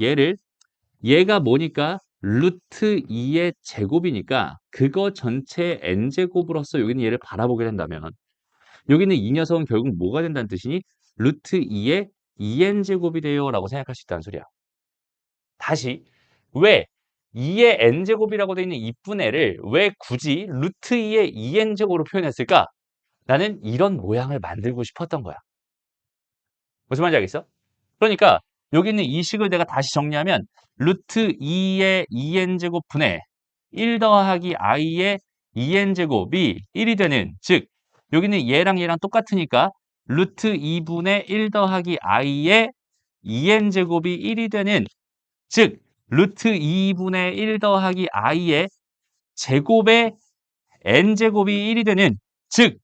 얘가 뭐니까 루트 2의 제곱이니까 그거 전체 n제곱으로서 여기 있는 얘를 바라보게 된다면 여기 있는 이 녀석은 결국 뭐가 된다는 뜻이니? 루트 2의 2n제곱이 돼요 라고 생각할 수 있다는 소리야. 다시 왜 2의 n제곱이라고 되어 있는 이쁜 애를 왜 굳이 루트 2의 2n제곱으로 표현했을까? 나는 이런 모양을 만들고 싶었던 거야. 무슨 말인지 알겠어? 그러니까 여기 있는 이 식을 내가 다시 정리하면 루트 2의 2n제곱 분의 1 더하기 i의 2n제곱이 1이 되는 즉 여기는 얘랑 똑같으니까 루트 2분의 1 더하기 i의 2n제곱이 1이 되는 즉 루트 2분의 1 더하기 i의 제곱의 n제곱이 1이 되는 즉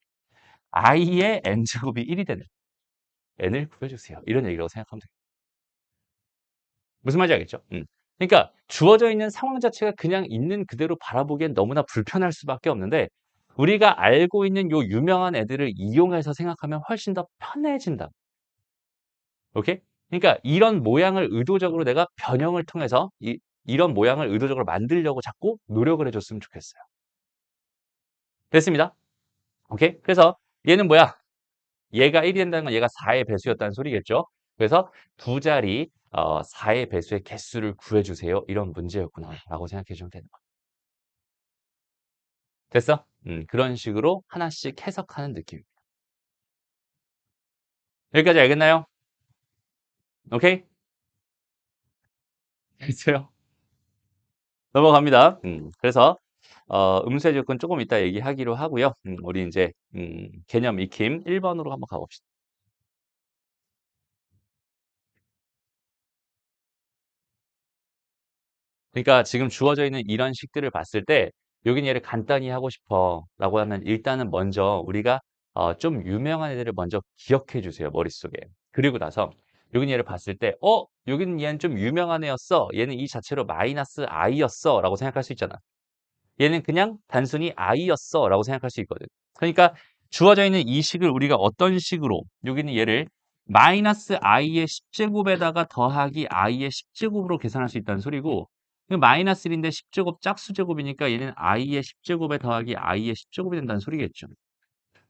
i의 n제곱이 1이 되는 n을 구해주세요. 이런 얘기라고 생각하면 돼요. 무슨 말인지 알겠죠? 그러니까 주어져 있는 상황 자체가 그냥 있는 그대로 바라보기엔 너무나 불편할 수밖에 없는데 우리가 알고 있는 요 유명한 애들을 이용해서 생각하면 훨씬 더 편해진다. 오케이? 그러니까 이런 모양을 의도적으로 내가 변형을 통해서 이런 모양을 의도적으로 만들려고 자꾸 노력을 해줬으면 좋겠어요. 됐습니다. 오케이? 그래서 얘는 뭐야? 얘가 1이 된다는 건 얘가 4의 배수였다는 소리겠죠? 그래서 두 자리 4의 배수의 개수를 구해주세요. 이런 문제였구나 라고 생각해 주면 되는 거야. 됐어? 그런 식으로 하나씩 해석하는 느낌입니다. 여기까지 알겠나요? 오케이? 됐어요? 넘어갑니다. 그래서 음수의 조건 조금 이따 얘기하기로 하고요. 우리 이제 개념 익힘 1번으로 한번 가봅시다. 그러니까 지금 주어져 있는 이런 식들을 봤을 때 여긴 얘를 간단히 하고 싶어 라고 하면 일단은 먼저 우리가 좀 유명한 애들을 먼저 기억해 주세요. 머릿속에. 그리고 나서 여긴 얘를 봤을 때 여기는 얘는 좀 유명한 애였어. 얘는 이 자체로 마이너스 i였어 라고 생각할 수 있잖아. 얘는 그냥 단순히 i였어 라고 생각할 수 있거든. 그러니까 주어져 있는 이 식을 우리가 어떤 식으로 여기는 얘를 마이너스 i의 10제곱에다가 더하기 i의 10제곱으로 계산할 수 있다는 소리고 마이너스 1인데 10제곱 짝수제곱이니까 얘는 i의 10제곱에 더하기 i의 10제곱이 된다는 소리겠죠.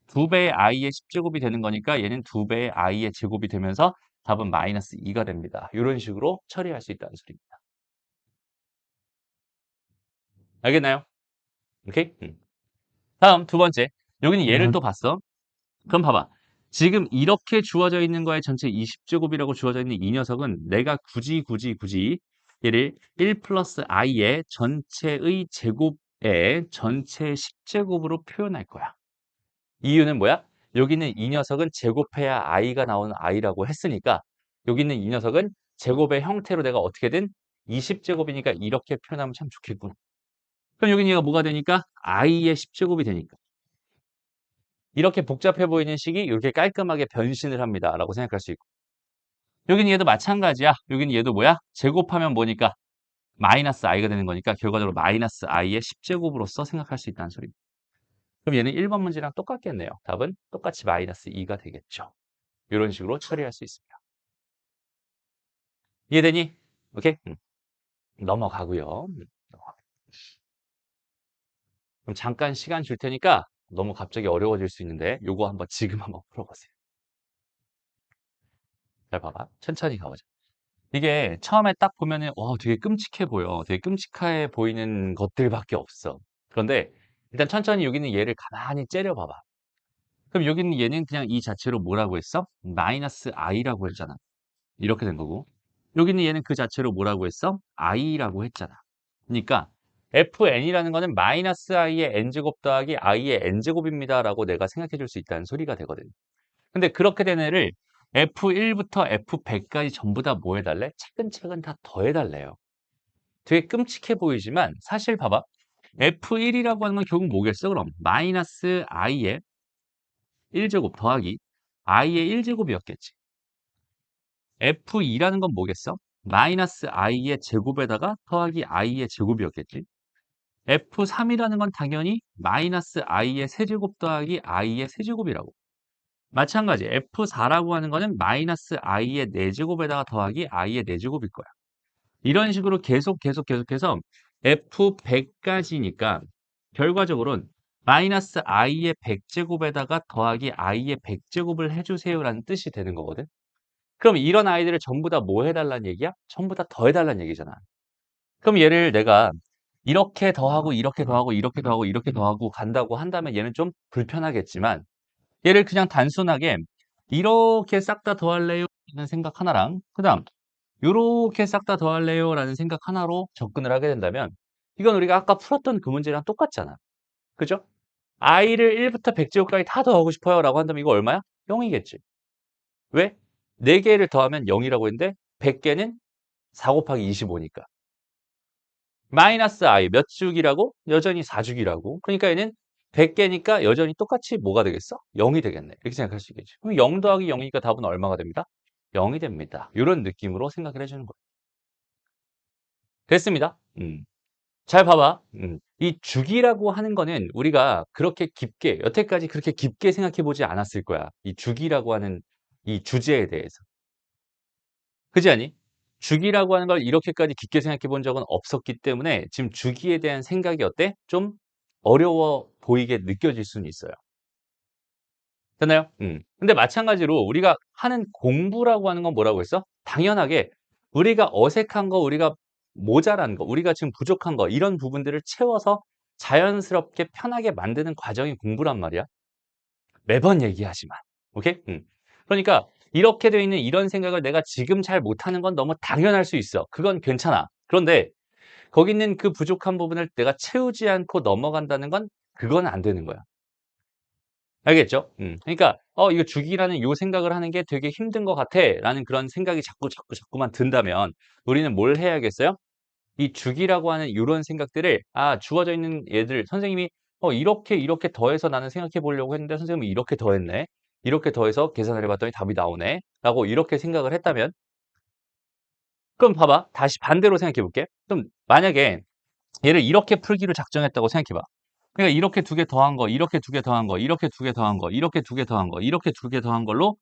2배의 i의 10제곱이 되는 거니까 얘는 2배의 i의 제곱이 되면서 답은 마이너스 2가 됩니다. 이런 식으로 처리할 수 있다는 소리입니다. 알겠나요? 오케이? 다음 두 번째. 여기는 얘를 또 봤어. 그럼 봐봐. 지금 이렇게 주어져 있는 거에 전체 20제곱이라고 주어져 있는 이 녀석은 내가 굳이 얘를 1 플러스 i의 전체의 제곱의 전체 10제곱으로 표현할 거야. 이유는 뭐야? 여기 있는 이 녀석은 제곱해야 i가 나오는 i라고 했으니까 여기 있는 이 녀석은 제곱의 형태로 내가 어떻게든 20제곱이니까 이렇게 표현하면 참 좋겠구나. 그럼 여기 얘가 뭐가 되니까? i의 10제곱이 되니까. 이렇게 복잡해 보이는 식이 이렇게 깔끔하게 변신을 합니다. 라고 생각할 수 있고. 여기는 얘도 마찬가지야. 여기는 얘도 뭐야? 제곱하면 뭐니까? 마이너스 i가 되는 거니까 결과적으로 마이너스 i의 10제곱으로서 생각할 수 있다는 소리입니다. 그럼 얘는 1번 문제랑 똑같겠네요. 답은 똑같이 마이너스 2가 되겠죠. 이런 식으로 처리할 수 있습니다. 이해되니? 오케이? 넘어가고요. 그럼 잠깐 시간 줄 테니까 너무 갑자기 어려워질 수 있는데 요거 한번 지금 한번 풀어보세요. 잘 봐봐. 천천히 가보자. 이게 처음에 딱 보면은 되게 끔찍해 보여. 되게 끔찍해 보이는 것들밖에 없어. 그런데 일단 천천히 여기 있는 얘를 가만히 째려 봐봐. 그럼 여기 있는 얘는 그냥 이 자체로 뭐라고 했어? 마이너스 i라고 했잖아. 이렇게 된 거고. 여기 있는 얘는 그 자체로 뭐라고 했어? i라고 했잖아. 그러니까 fn이라는 거는 마이너스 i의 n제곱 더하기 i의 n제곱입니다. 라고 내가 생각해 줄 수 있다는 소리가 되거든. 근데 그렇게 된 애를 F1부터 F100까지 전부 다 뭐 해달래? 차근차근 다 더해달래요. 되게 끔찍해 보이지만 사실 봐봐. F1이라고 하는 건 결국 뭐겠어, 그럼? 마이너스 i의 1제곱 더하기 i의 1제곱이었겠지. F2라는 건 뭐겠어? 마이너스 i의 제곱에다가 더하기 i의 제곱이었겠지. F3이라는 건 당연히 마이너스 i의 세제곱 더하기 i의 세제곱이라고. 마찬가지 F4라고 하는 거는 마이너스 i의 4제곱에다가 더하기 i의 4제곱일 거야. 이런 식으로 계속해서 F100까지니까 결과적으로는 마이너스 i의 100제곱에다가 더하기 i의 100제곱을 해주세요라는 뜻이 되는 거거든. 그럼 이런 아이들을 전부 다 뭐 해달라는 얘기야? 전부 다 더해달라는 얘기잖아. 그럼 얘를 내가 이렇게 더하고 이렇게 더하고 이렇게 더하고 이렇게 더하고 간다고 한다면 얘는 좀 불편하겠지만 얘를 그냥 단순하게 이렇게 싹 다 더할래요? 라는 생각 하나랑 그 다음 요렇게 싹 다 더할래요? 라는 생각 하나로 접근을 하게 된다면 이건 우리가 아까 풀었던 그 문제랑 똑같잖아. 그죠? i를 1부터 100제곱까지 다 더하고 싶어요 라고 한다면 이거 얼마야? 0이겠지. 왜? 4개를 더하면 0이라고 했는데 100개는 4 곱하기 25니까. 마이너스 i 몇 주기라고? 여전히 4주기라고. 그러니까 얘는 100개니까 여전히 똑같이 뭐가 되겠어? 0이 되겠네. 이렇게 생각할 수 있겠지. 그럼 0 더하기 0이니까 답은 얼마가 됩니다? 0이 됩니다. 이런 느낌으로 생각을 해주는 거예요. 됐습니다. 잘 봐봐. 이 주기라고 하는 거는 우리가 그렇게 깊게, 여태까지 그렇게 깊게 생각해 보지 않았을 거야. 이 주기라고 하는 이 주제에 대해서. 그지 않니? 주기라고 하는 걸 이렇게까지 깊게 생각해 본 적은 없었기 때문에 지금 주기에 대한 생각이 어때? 좀 어려워 보이게 느껴질 수는 있어요. 됐나요? 근데 마찬가지로 우리가 하는 공부라고 하는 건 뭐라고 했어? 당연하게 우리가 어색한 거, 우리가 모자란 거, 우리가 지금 부족한 거 이런 부분들을 채워서 자연스럽게 편하게 만드는 과정이 공부란 말이야. 매번 얘기하지만. 오케이? 그러니까 이렇게 돼 있는 이런 생각을 내가 지금 잘 못하는 건 너무 당연할 수 있어. 그건 괜찮아. 그런데 거기 있는 그 부족한 부분을 내가 채우지 않고 넘어간다는 건 그건 안 되는 거야. 알겠죠? 그러니까 이거 주기라는 요 생각을 하는 게 되게 힘든 것 같아라는 그런 생각이 자꾸만 든다면 우리는 뭘 해야겠어요? 이 주기라고 하는 요런 생각들을 주어져 있는 얘들 선생님이 이렇게 더해서 나는 생각해 보려고 했는데 선생님은 이렇게 더했네. 이렇게 더해서 계산을 해 봤더니 답이 나오네. 라고 이렇게 생각을 했다면 그럼 봐봐. 다시 반대로 생각해 볼게. 그럼 만약에 얘를 이렇게 풀기로 작정했다고 생각해 봐. 그러니까 이렇게 두 개 더한 거, 이렇게 두 개 더한 거, 이렇게 두 개 더한 거, 이렇게 두 개 더한 거, 이렇게 두 개 더한 걸로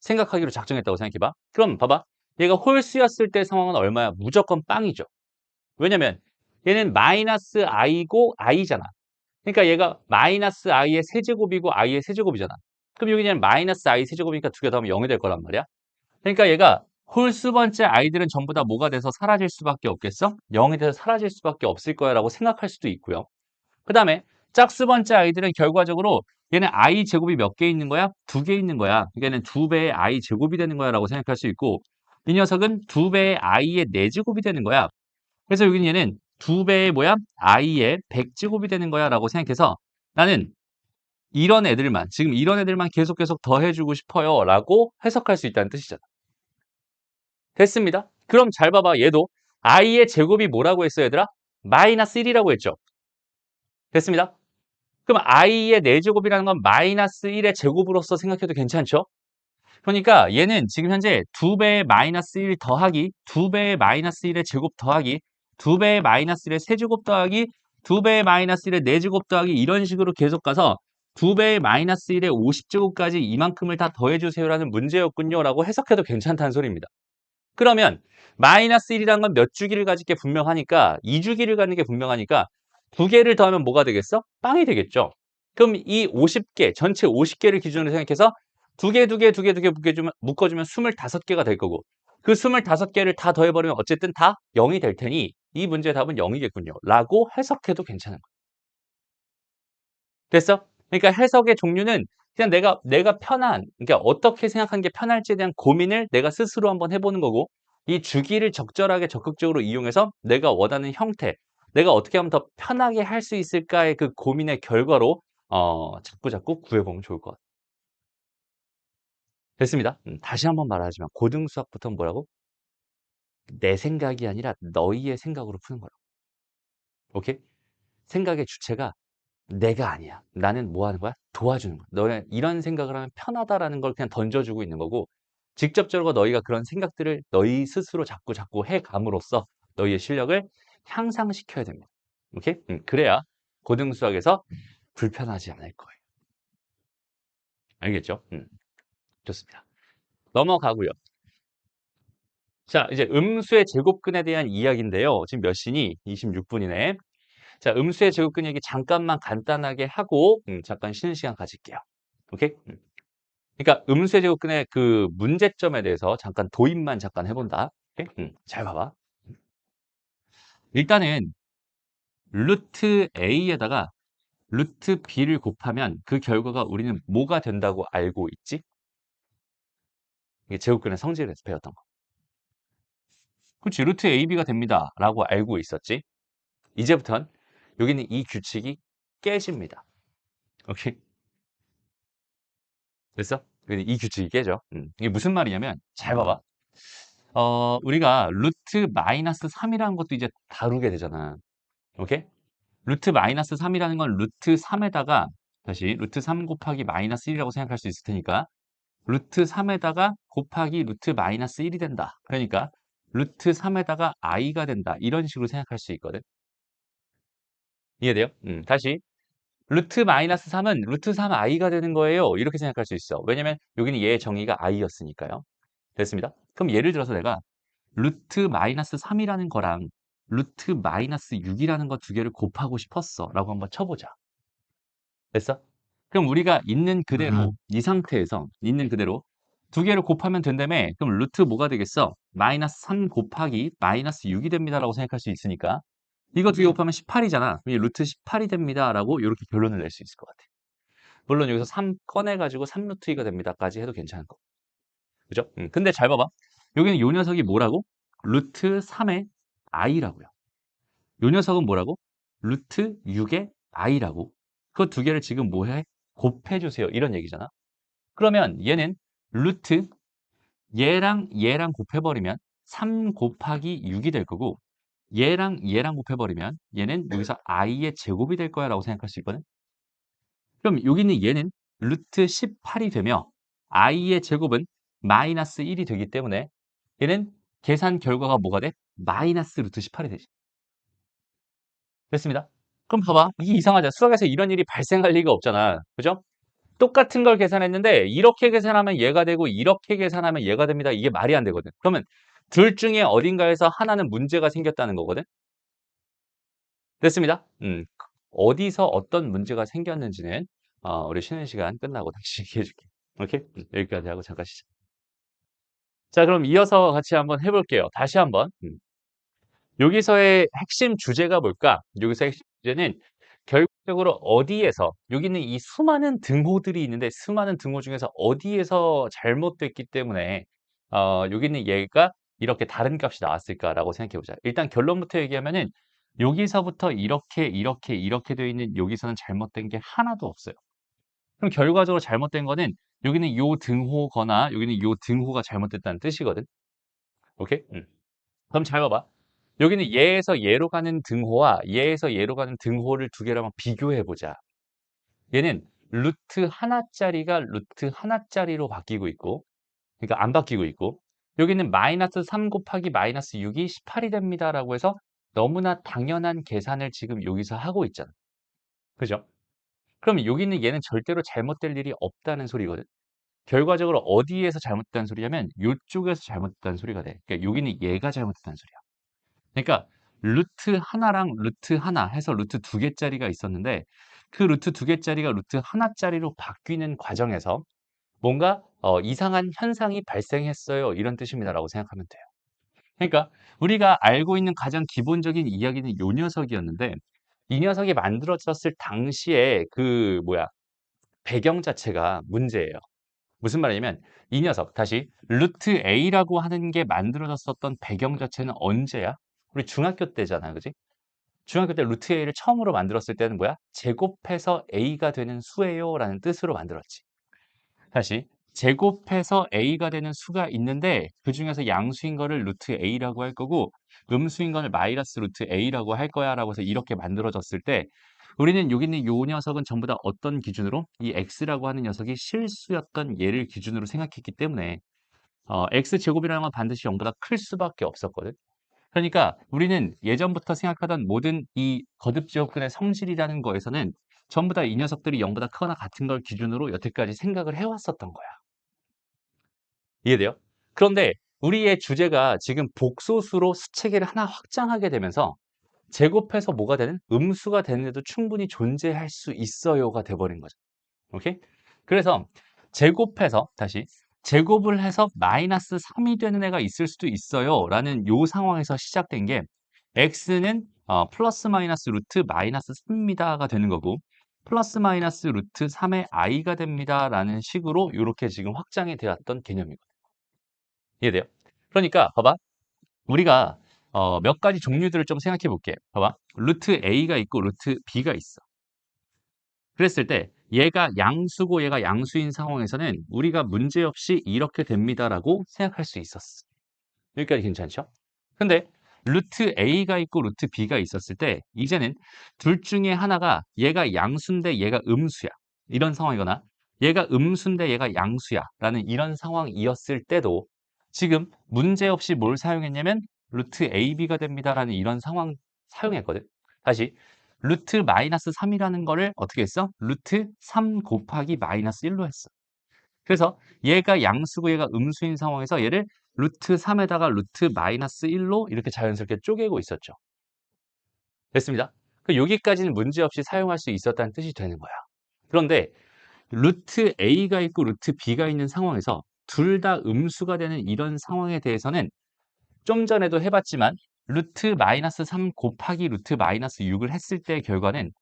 생각하기로 작정했다고 생각해 봐. 그럼 봐봐. 얘가 홀수였을 때 상황은 얼마야? 무조건 빵이죠. 왜냐면 얘는 마이너스 i고 i잖아. 그러니까 얘가 마이너스 i의 세제곱이고 i의 세제곱이잖아. 그럼 여기 그냥 마이너스 i 세제곱이니까 두 개 더하면 0이 될 거란 말이야. 그러니까 얘가 홀수 번째 아이들은 전부 다 뭐가 돼서 사라질 수밖에 없겠어? 0이 돼서 사라질 수밖에 없을 거야 라고 생각할 수도 있고요. 그 다음에 짝수 번째 아이들은 결과적으로 얘는 i 제곱이 몇 개 있는 거야? 2개 있는 거야. 얘는 2배의 i 제곱이 되는 거야 라고 생각할 수 있고 이 녀석은 2배의 i의 4제곱이 되는 거야. 그래서 여기는 얘는 2배의 뭐야? i의 100제곱이 되는 거야 라고 생각해서 나는 이런 애들만 지금 이런 애들만 계속 더해주고 싶어요 라고 해석할 수 있다는 뜻이잖아. 됐습니다. 그럼 잘 봐봐. 얘도 i의 제곱이 뭐라고 했어 얘들아? 마이너스 1이라고 했죠. 됐습니다. 그럼 i의 4제곱이라는 건 마이너스 1의 제곱으로서 생각해도 괜찮죠? 그러니까 얘는 지금 현재 2배의 마이너스 1 더하기 2배의 마이너스 1의 제곱 더하기 2배의 마이너스 1의 세제곱 더하기 2배의 마이너스 1의 4제곱 더하기 이런 식으로 계속 가서 2배의 마이너스 1의 50제곱까지 이만큼을 다 더해주세요라는 문제였군요 라고 해석해도 괜찮다는 소리입니다. 그러면 마이너스 1이라는 건 몇 주기를 가질 게 분명하니까 2주기를 갖는 게 분명하니까 두 개를 더하면 뭐가 되겠어? 빵이 되겠죠. 그럼 이 50개, 전체 50개를 기준으로 생각해서 두 개 묶어주면 25개가 될 거고 그 25개를 다 더해버리면 어쨌든 다 0이 될 테니 이 문제의 답은 0이겠군요. 라고 해석해도 괜찮은 거예요. 됐어? 그러니까 해석의 종류는 그냥 내가 편한, 그러니까 어떻게 생각하는 게 편할지에 대한 고민을 내가 스스로 한번 해보는 거고 이 주기를 적절하게 적극적으로 이용해서 내가 원하는 형태, 내가 어떻게 하면 더 편하게 할 수 있을까의 그 고민의 결과로 자꾸 구해보면 좋을 것 같아요. 됐습니다. 다시 한번 말하지만 고등수학부터 뭐라고? 내 생각이 아니라 너희의 생각으로 푸는 거라고. 오케이? 생각의 주체가 내가 아니야. 나는 뭐 하는 거야? 도와주는 거야. 너는 이런 생각을 하면 편하다라는 걸 그냥 던져주고 있는 거고, 직접적으로 너희가 그런 생각들을 너희 스스로 자꾸 해 감으로써 너희의 실력을 향상시켜야 됩니다. 오케이? 그래야 고등수학에서 불편하지 않을 거예요. 알겠죠? 좋습니다. 넘어가고요. 자, 이제 음수의 제곱근에 대한 이야기인데요. 지금 몇 시니? 26분이네. 자, 음수의 제곱근 얘기 잠깐만 간단하게 하고 잠깐 쉬는 시간 가질게요. 오케이? 그러니까 음수의 제곱근의 그 문제점에 대해서 잠깐 도입만 잠깐 해본다. 오케이? 잘 봐봐. 일단은 루트 A에다가 루트 B를 곱하면 그 결과가 우리는 뭐가 된다고 알고 있지? 이게 제곱근의 성질에서 배웠던 거. 그렇지, 루트 AB가 됩니다 라고 알고 있었지. 이제부턴 여기는 이 규칙이 깨집니다. 오케이? 됐어? 이 규칙이 깨져. 이게 무슨 말이냐면 잘 봐봐. 우리가 루트 마이너스 3이라는 것도 이제 다루게 되잖아. 오케이? 루트 마이너스 3이라는 건 루트 3에다가 다시 루트 3 곱하기 마이너스 1이라고 생각할 수 있을 테니까 루트 3에다가 곱하기 루트 마이너스 1이 된다. 그러니까 루트 3에다가 i가 된다. 이런 식으로 생각할 수 있거든. 이해돼요? 다시 루트 마이너스 3은 루트 3i가 되는 거예요. 이렇게 생각할 수 있어. 왜냐면 여기는 얘의 정의가 i였으니까요. 됐습니다. 그럼 예를 들어서 내가 루트 마이너스 3이라는 거랑 루트 마이너스 6이라는 거 두 개를 곱하고 싶었어 라고 한번 쳐보자. 됐어? 그럼 우리가 있는 그대로 이 상태에서 있는 그대로 두 개를 곱하면 된다며. 그럼 루트 뭐가 되겠어? 마이너스 3 곱하기 마이너스 6이 됩니다 라고 생각할 수 있으니까 이거 두 개 곱하면 18이잖아. 루트 18이 됩니다 라고 이렇게 결론을 낼 수 있을 것 같아. 물론 여기서 3 꺼내가지고 3루트 2가 됩니다까지 해도 괜찮을 거. 그죠? 근데 잘 봐봐. 여기는 요 녀석이 뭐라고? 루트 3의 i라고요. 요 녀석은 뭐라고? 루트 6의 i라고. 그 두 개를 지금 뭐 해? 곱해주세요. 이런 얘기잖아. 그러면 얘는 루트 얘랑 곱해버리면 3 곱하기 6이 될 거고 얘랑 곱해버리면 얘는 여기서 i의 제곱이 될 거야 라고 생각할 수 있거든. 그럼 여기 있는 얘는 루트 18이 되며 i의 제곱은 마이너스 1이 되기 때문에 얘는 계산 결과가 뭐가 돼? 마이너스 루트 18이 되지. 됐습니다. 그럼 봐봐. 이게 이상하잖아. 수학에서 이런 일이 발생할 리가 없잖아. 그죠? 똑같은 걸 계산했는데 이렇게 계산하면 얘가 되고 이렇게 계산하면 얘가 됩니다. 이게 말이 안 되거든. 그러면 둘 중에 어딘가에서 하나는 문제가 생겼다는 거거든. 됐습니다. 어디서 어떤 문제가 생겼는지는 우리 쉬는 시간 끝나고 다시 얘기해 줄게. 오케이? 여기까지 하고 잠깐 쉬자. 자, 그럼 이어서 같이 한번 해볼게요. 다시 한번. 여기서의 핵심 주제가 뭘까? 여기서 핵심 주제는 결국적으로 어디에서, 여기는 이 수많은 등호들이 있는데 수많은 등호 중에서 어디에서 잘못됐기 때문에 여기는 얘가 이렇게 다른 값이 나왔을까라고 생각해 보자. 일단 결론부터 얘기하면은 여기서부터 이렇게 되어 있는 여기서는 잘못된 게 하나도 없어요. 그럼 결과적으로 잘못된 거는 여기는 요 등호거나 여기는 요 등호가 잘못됐다는 뜻이거든. 오케이? 그럼 잘 봐봐. 여기는 얘에서 얘로 가는 등호와 얘에서 얘로 가는 등호를 두 개를 한번 비교해 보자. 얘는 루트 하나짜리가 루트 하나짜리로 바뀌고 있고, 그러니까 안 바뀌고 있고, 여기는 마이너스 3 곱하기 마이너스 6이 18이 됩니다라고 해서 너무나 당연한 계산을 지금 여기서 하고 있잖아. 그죠? 그럼 여기는 얘는 절대로 잘못될 일이 없다는 소리거든. 결과적으로 어디에서 잘못됐다는 소리냐면 이쪽에서 잘못됐다는 소리가 돼. 그러니까 여기는 얘가 잘못됐다는 소리야. 그러니까 루트 하나랑 루트 하나 해서 루트 두 개짜리가 있었는데 그 루트 두 개짜리가 루트 하나짜리로 바뀌는 과정에서 뭔가 이상한 현상이 발생했어요. 이런 뜻입니다라고 생각하면 돼요. 그러니까 우리가 알고 있는 가장 기본적인 이야기는 요 녀석이었는데 이 녀석이 만들어졌을 당시에 그 배경 자체가 문제예요. 무슨 말이냐면 이 녀석 다시 루트 A라고 하는 게 만들어졌었던 배경 자체는 언제야? 우리 중학교 때잖아, 그지? 중학교 때 루트 A를 처음으로 만들었을 때는 제곱해서 A가 되는 수예요 라는 뜻으로 만들었지. 다시 제곱해서 a가 되는 수가 있는데 그 중에서 양수인 거를 루트 a라고 할 거고 음수인 거를 마이너스 루트 a라고 할 거야 라고 해서 이렇게 만들어졌을 때 우리는 여기 있는 요 녀석은 전부 다 어떤 기준으로 이 x라고 하는 녀석이 실수였던 얘를 기준으로 생각했기 때문에 x제곱이라는 건 반드시 0보다 클 수밖에 없었거든. 그러니까 우리는 예전부터 생각하던 모든 이 거듭제곱근의 성질이라는 거에서는 전부 다 이 녀석들이 0보다 크거나 같은 걸 기준으로 여태까지 생각을 해왔었던 거야. 이해돼요? 그런데 우리의 주제가 지금 복소수로 수체계를 하나 확장하게 되면서 제곱해서 뭐가 되는? 음수가 되는데도 충분히 존재할 수 있어요가 돼버린 거죠. 오케이? 그래서 제곱해서 다시 제곱을 해서 마이너스 3이 되는 애가 있을 수도 있어요 라는 요 상황에서 시작된 게 x는 플러스 마이너스 루트 마이너스 3입니다가 되는 거고 플러스 마이너스 루트 3의 i가 됩니다 라는 식으로 이렇게 지금 확장이 되었던 개념이거든요. 이해돼요? 그러니까 봐봐 우리가 몇 가지 종류들을 좀 생각해 볼게. 봐봐 루트 a가 있고 루트 b가 있어. 그랬을 때 얘가 양수고 얘가 양수인 상황에서는 우리가 문제없이 이렇게 됩니다라고 생각할 수 있었어. 여기까지 괜찮죠? 근데 루트 A가 있고 루트 B가 있었을 때 이제는 둘 중에 하나가 얘가 양수인데 얘가 음수야. 이런 상황이거나 얘가 음수인데 얘가 양수야. 라는 이런 상황이었을 때도 지금 문제없이 뭘 사용했냐면 루트 AB가 됩니다라는 이런 상황 사용했거든. 다시 루트 마이너스 3이라는 거를 어떻게 했어? 루트 3 곱하기 마이너스 1로 했어. 그래서 얘가 양수고 얘가 음수인 상황에서 얘를 루트 3에다가 루트 마이너스 1로 이렇게 자연스럽게 쪼개고 있었죠. 됐습니다. 여기까지는 문제없이 사용할 수 있었다는 뜻이 되는 거야. 그런데 루트 A가 있고 루트 B가 있는 상황에서 둘 다 음수가 되는 이런 상황에 대해서는 좀 전에도 해봤지만 루트 마이너스 3 곱하기 루트 마이너스 6을 했을 때의 결과는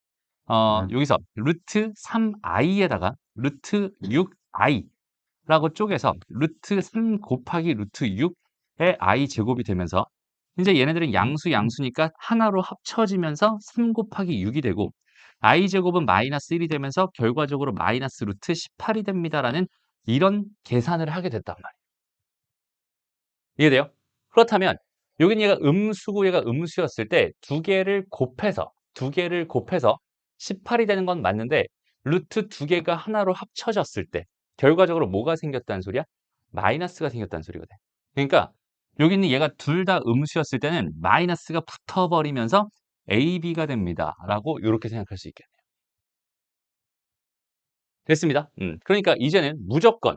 여기서 루트 3i에다가 루트 6i 라고 쪼개서 루트 3 곱하기 루트 6의 i 제곱이 되면서 이제 얘네들은 양수 양수니까 하나로 합쳐지면서 3 곱하기 6이 되고 i 제곱은 마이너스 1이 되면서 결과적으로 마이너스 루트 18이 됩니다라는 이런 계산을 하게 됐단 말이에요. 이해돼요? 그렇다면 여긴 얘가 음수고 얘가 음수였을 때 두 개를 곱해서 18이 되는 건 맞는데 루트 두 개가 하나로 합쳐졌을 때 결과적으로 뭐가 생겼다는 소리야? 마이너스가 생겼다는 소리거든. 그러니까 여기 있는 얘가 둘 다 음수였을 때는 마이너스가 붙어버리면서 AB가 됩니다. 라고 이렇게 생각할 수 있겠네요. 됐습니다. 그러니까 이제는 무조건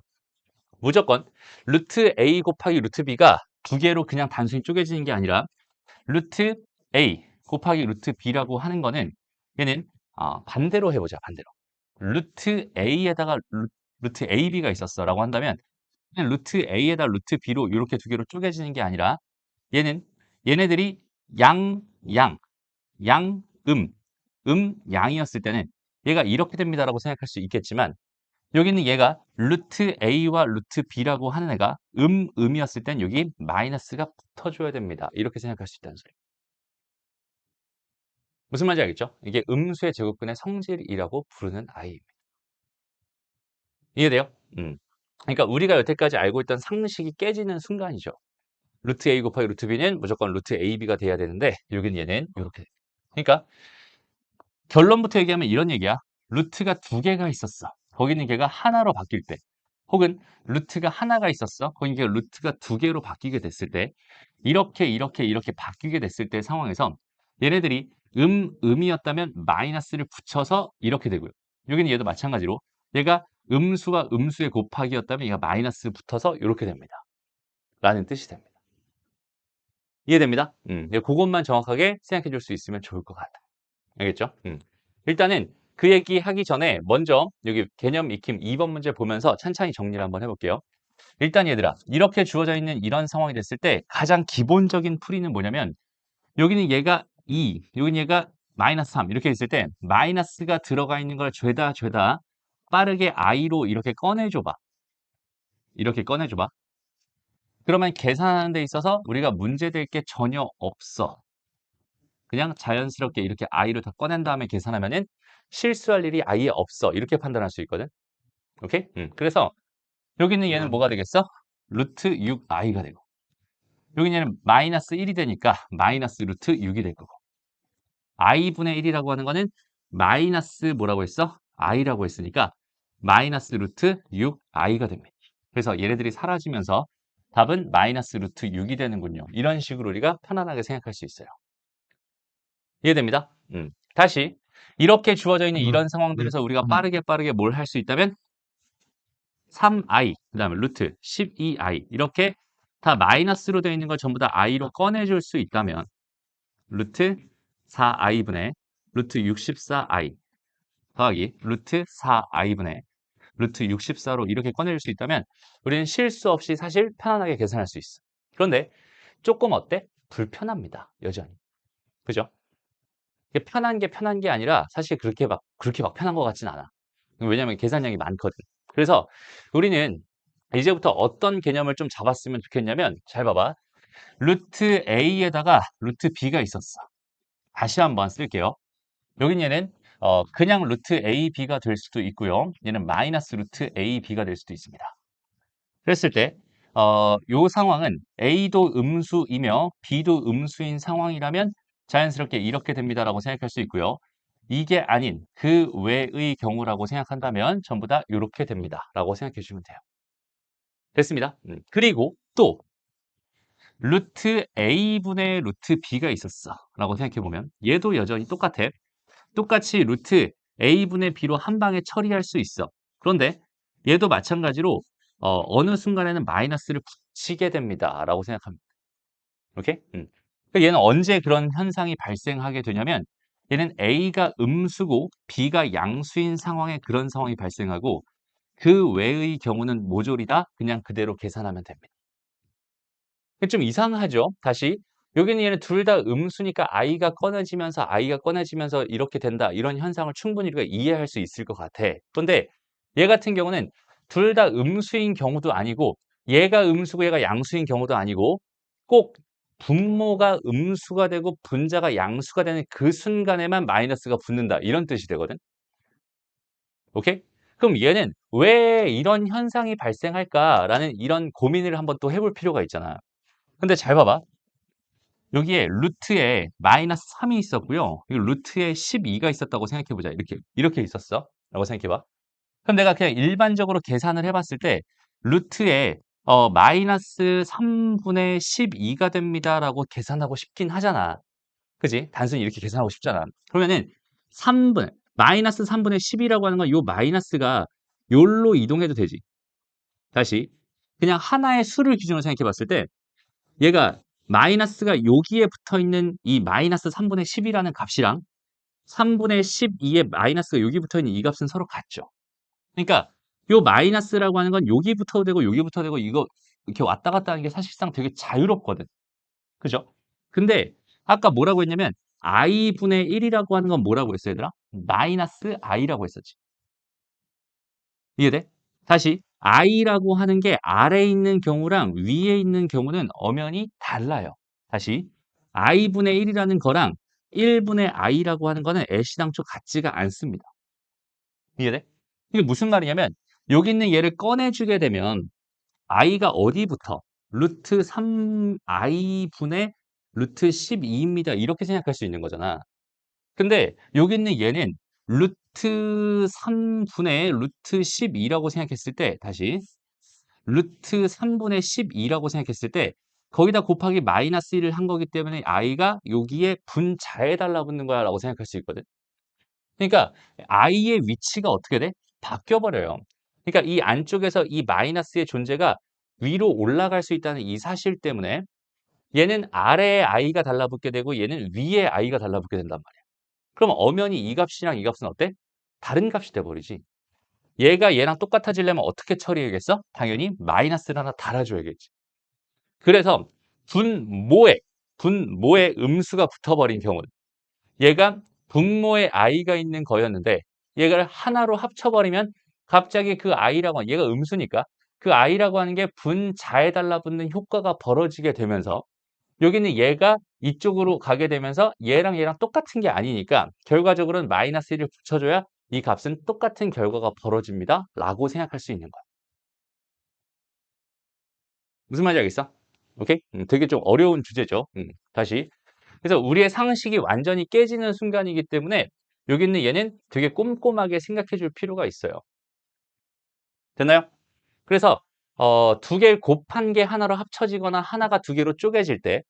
루트 A 곱하기 루트 B가 두 개로 그냥 단순히 쪼개지는 게 아니라 루트 A 곱하기 루트 B라고 하는 거는 얘는 반대로 해보자. 반대로. 루트 A에다가 루트 AB가 있었어 라고 한다면 그냥 루트 A에다 루트 B로 이렇게 두 개로 쪼개지는 게 아니라 얘네들이 양, 양, 양, 양이었을 때는 얘가 이렇게 됩니다라고 생각할 수 있겠지만 여기는 얘가 루트 A와 루트 B라고 하는 애가 음이었을 땐 여기 마이너스가 붙어줘야 됩니다. 이렇게 생각할 수 있다는 소리. 무슨 말인지 알겠죠? 이게 음수의 제곱근의 성질이라고 부르는 아이입니다. 이해돼요? 그러니까 우리가 여태까지 알고 있던 상식이 깨지는 순간이죠. 루트 A 곱하기 루트 B는 무조건 루트 AB가 돼야 되는데 여긴 얘는 이렇게. 그러니까 결론부터 얘기하면 이런 얘기야. 루트가 두 개가 있었어. 거기는 걔가 하나로 바뀔 때. 혹은 루트가 하나가 있었어. 거긴 걔가 루트가 두 개로 바뀌게 됐을 때. 이렇게 바뀌게 됐을 때 상황에서 얘네들이 음이었다면 마이너스를 붙여서 이렇게 되고요. 여기는 얘도 마찬가지로 얘가 음수가 음수의 곱하기였다면 얘가 마이너스 붙어서 이렇게 됩니다. 라는 뜻이 됩니다. 이해됩니다? 그것만 정확하게 생각해 줄 수 있으면 좋을 것 같아요. 알겠죠? 일단은 그 얘기 하기 전에 먼저 여기 개념 익힘 2번 문제 보면서 찬찬히 정리를 한번 해볼게요. 일단 얘들아 이렇게 주어져 있는 이런 상황이 됐을 때 가장 기본적인 풀이는 뭐냐면 여기는 얘가 2, 여기는 얘가 마이너스 3 이렇게 있을 때 마이너스가 들어가 있는 걸 죄다 빠르게 i로 이렇게 꺼내줘봐. 이렇게 꺼내줘봐. 그러면 계산하는 데 있어서 우리가 문제될 게 전혀 없어. 그냥 자연스럽게 이렇게 i를 다 꺼낸 다음에 계산하면은 실수할 일이 아예 없어. 이렇게 판단할 수 있거든. 오케이? 그래서 여기 있는 얘는 뭐가 되겠어? 루트 6i가 되고 여기 있는 얘는 마이너스 1이 되니까 마이너스 루트 6이 될 거고 i분의 1이라고 하는 거는 마이너스 뭐라고 했어? i라고 했으니까 마이너스 루트 6i가 됩니다. 그래서 얘네들이 사라지면서 답은 마이너스 루트 6이 되는군요. 이런 식으로 우리가 편안하게 생각할 수 있어요. 이해됩니다? 다시 이렇게 주어져 있는 이런 상황들에서 우리가 빠르게 뭘 할 수 있다면 3i, 그 다음에 루트 12i 이렇게 다 마이너스로 되어 있는 걸 전부 다 i로 꺼내줄 수 있다면 루트 4i분의 루트 64i 더하기 루트 4i분의 루트 64로 이렇게 꺼내줄 수 있다면 우리는 실수 없이 사실 편안하게 계산할 수 있어. 그런데 조금 어때? 불편합니다. 여전히. 그죠? 이게 편한 게 아니라 사실 그렇게 막 편한 것 같진 않아. 왜냐면 계산량이 많거든. 그래서 우리는 이제부터 어떤 개념을 좀 잡았으면 좋겠냐면 잘 봐봐. 루트 a에다가 루트 b가 있었어. 다시 한번 쓸게요. 여긴 얘는 그냥 루트 a, b가 될 수도 있고요. 얘는 마이너스 루트 a, b가 될 수도 있습니다. 그랬을 때 요 상황은 a도 음수이며 b도 음수인 상황이라면 자연스럽게 이렇게 됩니다라고 생각할 수 있고요. 이게 아닌 그 외의 경우라고 생각한다면 전부 다 이렇게 됩니다라고 생각해 주시면 돼요. 됐습니다. 그리고 또 루트 a분의 루트 b가 있었어 라고 생각해 보면 얘도 여전히 똑같아. 똑같이 루트 a분의 b로 한 방에 처리할 수 있어. 그런데 얘도 마찬가지로 어느 순간에는 마이너스를 붙이게 됩니다 라고 생각합니다. 오케이? 그러니까 얘는 언제 그런 현상이 발생하게 되냐면 얘는 a가 음수고 b가 양수인 상황에 그런 상황이 발생하고 그 외의 경우는 모조리 다 그냥 그대로 계산하면 됩니다. 좀 이상하죠? 다시 여기는 얘는 둘 다 음수니까 i가 꺼내지면서 이렇게 된다. 이런 현상을 충분히 우리가 이해할 수 있을 것 같아. 그런데 얘 같은 경우는 둘 다 음수인 경우도 아니고 얘가 음수고 얘가 양수인 경우도 아니고 꼭 분모가 음수가 되고 분자가 양수가 되는 그 순간에만 마이너스가 붙는다. 이런 뜻이 되거든. 오케이? 그럼 얘는 왜 이런 현상이 발생할까라는 이런 고민을 한번 또 해볼 필요가 있잖아. 근데 잘 봐봐. 여기에 루트에 마이너스 3이 있었고요. 이 루트에 12가 있었다고 생각해보자. 이렇게 있었어. 라고 생각해봐. 그럼 내가 그냥 일반적으로 계산을 해봤을 때 루트에 마이너스 3분의 12가 됩니다라고 계산하고 싶긴 하잖아. 그지? 단순히 이렇게 계산하고 싶잖아. 그러면은 마이너스 3분의 10이라고 하는 건 이 마이너스가 요로 이동해도 되지. 다시 그냥 하나의 수를 기준으로 생각해 봤을 때 얘가 마이너스가 여기에 붙어 있는 이 마이너스 3분의 10이라는 값이랑 3분의 12의 마이너스가 여기 붙어 있는 이 값은 서로 같죠. 그러니까 요 마이너스라고 하는 건 여기 붙어도 되고 여기 붙어도 되고 이거 이렇게 왔다 갔다 하는 게 사실상 되게 자유롭거든. 그죠? 근데 아까 뭐라고 했냐면 i분의 1이라고 하는 건 뭐라고 했어 얘들아? 마이너스 i라고 했었지. 이해돼? 다시 i라고 하는 게 아래에 있는 경우랑 위에 있는 경우는 엄연히 달라요. 다시 i분의 1이라는 거랑 1분의 i라고 하는 거는 애시당초 같지가 않습니다. 이해돼? 이게 무슨 말이냐면 여기 있는 얘를 꺼내주게 되면 i가 어디부터? 루트 3i분의 루트 12입니다. 이렇게 생각할 수 있는 거잖아. 근데 여기 있는 얘는 루트 3분의 루트 12라고 생각했을 때 다시 루트 3분의 12라고 생각했을 때 거기다 곱하기 마이너스 1을 한 거기 때문에 i가 여기에 분자에 달라붙는 거야 라고 생각할 수 있거든. 그러니까 i의 위치가 어떻게 돼? 바뀌어 버려요. 그러니까 이 안쪽에서 이 마이너스의 존재가 위로 올라갈 수 있다는 이 사실 때문에 얘는 아래에 i가 달라붙게 되고 얘는 위에 i가 달라붙게 된단 말이야. 그럼 엄연히 이 값이랑 이 값은 어때? 다른 값이 돼버리지. 얘가 얘랑 똑같아지려면 어떻게 처리해야겠어? 당연히 마이너스를 하나 달아줘야겠지. 그래서 분모에 음수가 붙어버린 경우는 얘가 분모에 i가 있는 거였는데 얘를 하나로 합쳐버리면 갑자기 그 i라고 하는 얘가 음수니까 그 i라고 하는 게 분자에 달라붙는 효과가 벌어지게 되면서 여기는 얘가 이쪽으로 가게 되면서 얘랑 똑같은 게 아니니까 결과적으로는 마이너스 1을 붙여줘야 이 값은 똑같은 결과가 벌어집니다. 라고 생각할 수 있는 거야. 무슨 말인지 알겠어? 오케이? 되게 좀 어려운 주제죠. 다시. 그래서 우리의 상식이 완전히 깨지는 순간이기 때문에 여기 있는 얘는 되게 꼼꼼하게 생각해 줄 필요가 있어요. 됐나요? 그래서 두 개 곱한 게 하나로 합쳐지거나 하나가 두 개로 쪼개질 때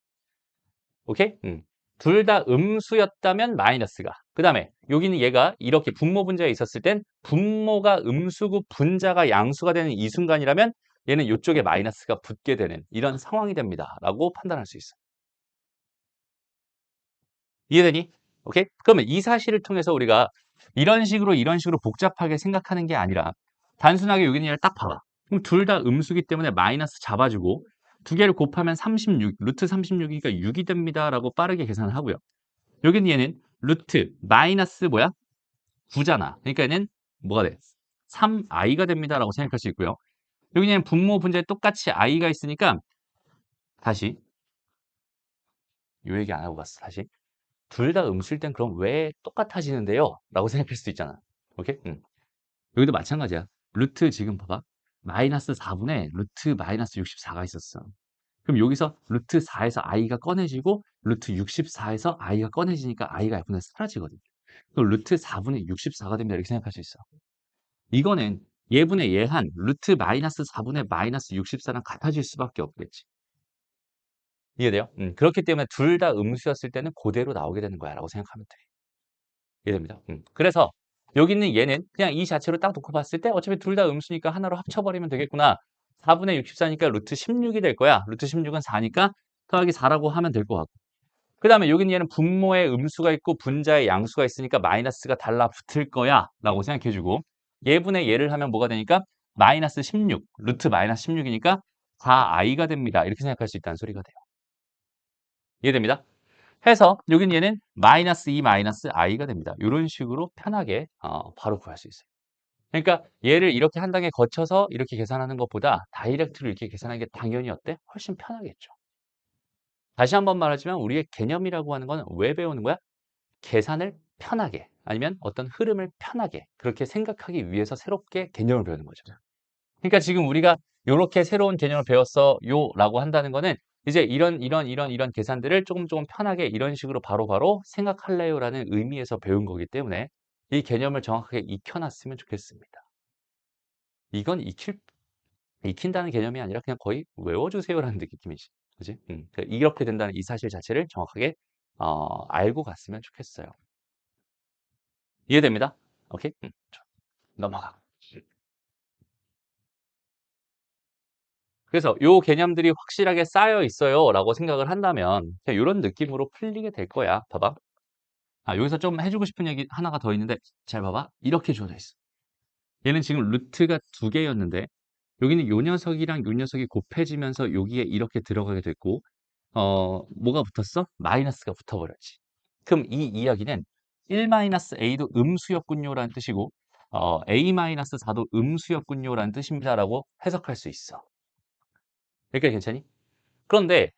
오케이? 둘 다 음수였다면 마이너스가. 그다음에 여기는 얘가 이렇게 분모 분자에 있었을 땐 분모가 음수고 분자가 양수가 되는 이 순간이라면 얘는 이쪽에 마이너스가 붙게 되는 이런 상황이 됩니다라고 판단할 수 있어요. 이해되니? 오케이? 그러면 이 사실을 통해서 우리가 이런 식으로 복잡하게 생각하는 게 아니라 단순하게 여기는 얘를 딱 봐봐. 그럼 둘 다 음수기 때문에 마이너스 잡아주고 두 개를 곱하면 36, 루트 36이니까 6이 됩니다라고 빠르게 계산을 하고요. 여기는 얘는 루트 마이너스 뭐야? 9잖아. 그러니까 얘는 뭐가 돼? 3i가 됩니다라고 생각할 수 있고요. 여기는 분모 분자에 똑같이 i가 있으니까 다시 요 얘기 안 하고 갔어. 다시. 둘 다 음수일 땐 그럼 왜 똑같아지는데요? 라고 생각할 수도 있잖아. 오케이? 여기도 마찬가지야. 루트 지금 봐봐. 마이너스 4분의 루트 마이너스 64가 있었어. 그럼 여기서 루트 4에서 i가 꺼내지고 루트 64에서 i가 꺼내지니까 i가 F분에서 사라지거든. 그럼 루트 4분의 64가 됩니다. 이렇게 생각할 수 있어. 이거는 얘분의 얘한 루트 마이너스 4분의 마이너스 64랑 같아질 수밖에 없겠지. 이해돼요? 그렇기 때문에 둘 다 음수였을 때는 그대로 나오게 되는 거야 라고 생각하면 돼. 이해됩니다. 그래서 여기 있는 얘는 그냥 이 자체로 딱 놓고 봤을 때 어차피 둘 다 음수니까 하나로 합쳐버리면 되겠구나. 4분의 64니까 루트 16이 될 거야. 루트 16은 4니까 더하기 4라고 하면 될 것 같고. 그 다음에 여기 있는 얘는 분모에 음수가 있고 분자에 양수가 있으니까 마이너스가 달라붙을 거야 라고 생각해주고 얘분의 얘를 하면 뭐가 되니까 마이너스 16, 루트 마이너스 16이니까 4i가 됩니다. 이렇게 생각할 수 있다는 소리가 돼요. 이해됩니다? 해서 여긴 얘는 마이너스 2 마이너스 i가 됩니다. 이런 식으로 편하게 바로 구할 수 있어요. 그러니까 얘를 이렇게 한 단계 거쳐서 이렇게 계산하는 것보다 다이렉트로 이렇게 계산하는 게 당연히 어때? 훨씬 편하겠죠. 다시 한번 말하지만 우리의 개념이라고 하는 건 왜 배우는 거야? 계산을 편하게 아니면 어떤 흐름을 편하게 그렇게 생각하기 위해서 새롭게 개념을 배우는 거죠. 그러니까 지금 우리가 요렇게 새로운 개념을 배웠어요라고 한다는 거는 이제 이런 계산들을 조금 편하게 이런 식으로 바로바로 생각할래요라는 의미에서 배운 거기 때문에 이 개념을 정확하게 익혀놨으면 좋겠습니다. 이건 익힌다는 개념이 아니라 그냥 거의 외워주세요라는 느낌이지. 그지? 그러니까 이렇게 된다는 이 사실 자체를 정확하게 알고 갔으면 좋겠어요. 이해됩니다? 오케이? 좋아. 넘어가. 그래서 요 개념들이 확실하게 쌓여 있어요라고 생각을 한다면 그냥 요런 느낌으로 풀리게 될 거야. 봐봐. 여기서 좀 해주고 싶은 얘기 하나가 더 있는데 잘 봐봐. 이렇게 주어져 있어. 얘는 지금 루트가 두 개였는데 여기는 요 녀석이랑 요 녀석이 곱해지면서 여기에 이렇게 들어가게 됐고 뭐가 붙었어? 마이너스가 붙어버렸지. 그럼 이 이야기는 1-a도 음수였군요라는 뜻이고 a-4도 음수였군요라는 뜻입니다라고 해석할 수 있어. 여기까지 괜찮니? 그런데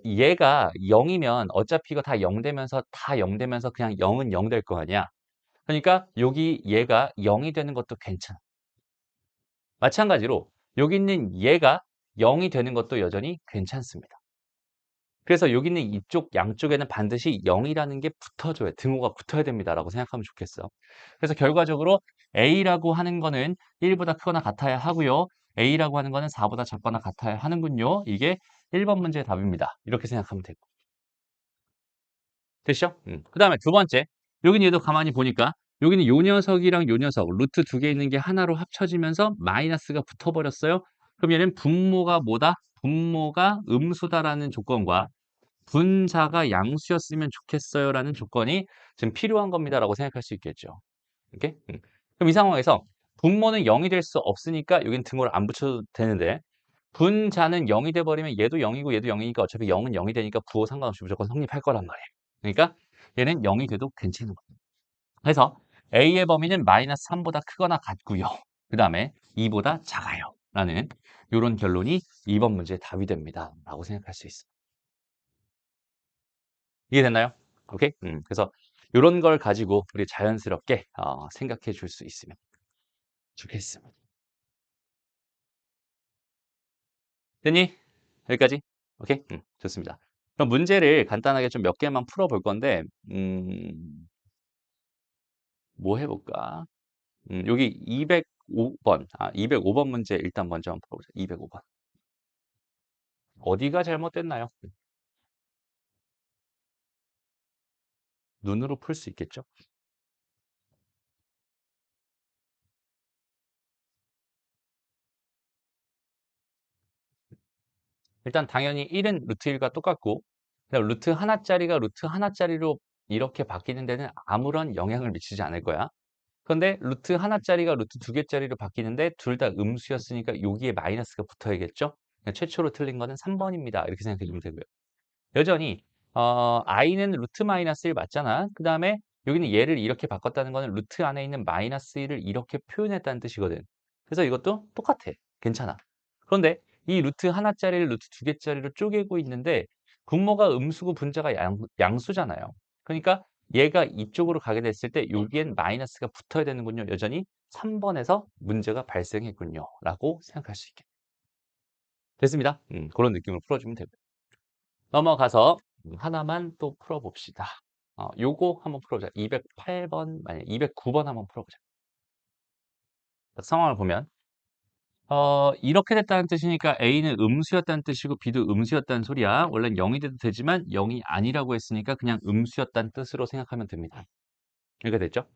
얘가 0이면 어차피 이거 다 0 되면서 다 0 되면서 그냥 0은 0 될 거 아니야. 그러니까 여기 얘가 0이 되는 것도 괜찮아. 마찬가지로 여기 있는 얘가 0이 되는 것도 여전히 괜찮습니다. 그래서 여기 있는 이쪽 양쪽에는 반드시 0이라는 게 붙어줘야 등호가 붙어야 됩니다라고 생각하면 좋겠어. 그래서 결과적으로 A라고 하는 거는 1보다 크거나 같아야 하고요. A라고 하는 거는 4보다 작거나 같아야 하는군요. 이게 1번 문제의 답입니다. 이렇게 생각하면 되고. 됐죠? 그 다음에 두 번째. 여기는 얘도 가만히 보니까 여기는 요 녀석이랑 요 녀석 루트 두 개 있는 게 하나로 합쳐지면서 마이너스가 붙어버렸어요. 그럼 얘는 분모가 뭐다? 분모가 음수다라는 조건과 분자가 양수였으면 좋겠어요라는 조건이 지금 필요한 겁니다라고 생각할 수 있겠죠. 오케이? 그럼 이 상황에서 분모는 0이 될 수 없으니까 여기는 등호를 안 붙여도 되는데 분자는 0이 돼 버리면 얘도 0이고 얘도 0이니까 어차피 0은 0이 되니까 부호 상관없이 무조건 성립할 거란 말이에요. 그러니까 얘는 0이 돼도 괜찮은 거예요. 그래서 A의 범위는 마이너스 3보다 크거나 같고요. 그 다음에 2보다 작아요. 라는 이런 결론이 2번 문제의 답이 됩니다. 라고 생각할 수 있습니다. 이해됐나요? 오케이? 그래서 이런 걸 가지고 우리 자연스럽게 생각해 줄 수 있으면 좋겠습니다. 됐니? 여기까지? 오케이? 좋습니다. 그럼 문제를 간단하게 좀 몇 개만 풀어볼 건데, 뭐 해볼까? 여기 205번, 205번 문제 일단 먼저 한번 풀어보자. 205번. 어디가 잘못됐나요? 눈으로 풀 수 있겠죠? 일단 당연히 1은 루트 1과 똑같고, 그다음 루트 하나짜리가 루트 하나짜리로 이렇게 바뀌는 데는 아무런 영향을 미치지 않을 거야. 그런데 루트 하나짜리가 루트 두 개짜리로 바뀌는데 둘 다 음수였으니까 여기에 마이너스가 붙어야겠죠? 그러니까 최초로 틀린 거는 3번입니다. 이렇게 생각해 주면 되고요. 여전히 i는 루트 마이너스 1 맞잖아. 그 다음에 여기는 얘를 이렇게 바꿨다는 거는 루트 안에 있는 마이너스 1을 이렇게 표현했다는 뜻이거든. 그래서 이것도 똑같아. 괜찮아. 그런데 이 루트 하나짜리를 루트 두 개짜리로 쪼개고 있는데 분모가 음수고 분자가 양수잖아요. 그러니까 얘가 이쪽으로 가게 됐을 때 여기엔 마이너스가 붙어야 되는군요. 여전히 3번에서 문제가 발생했군요. 라고 생각할 수 있겠네. 됐습니다. 그런 느낌으로 풀어주면 되고요. 넘어가서 하나만 또 풀어봅시다. 요거 한번 풀어보자. 208번, 아니 209번 한번 풀어보자. 상황을 보면 이렇게 됐다는 뜻이니까 A는 음수였다는 뜻이고 B도 음수였다는 소리야. 원래는 0이 돼도 되지만 0이 아니라고 했으니까 그냥 음수였다는 뜻으로 생각하면 됩니다. 이렇게 됐죠?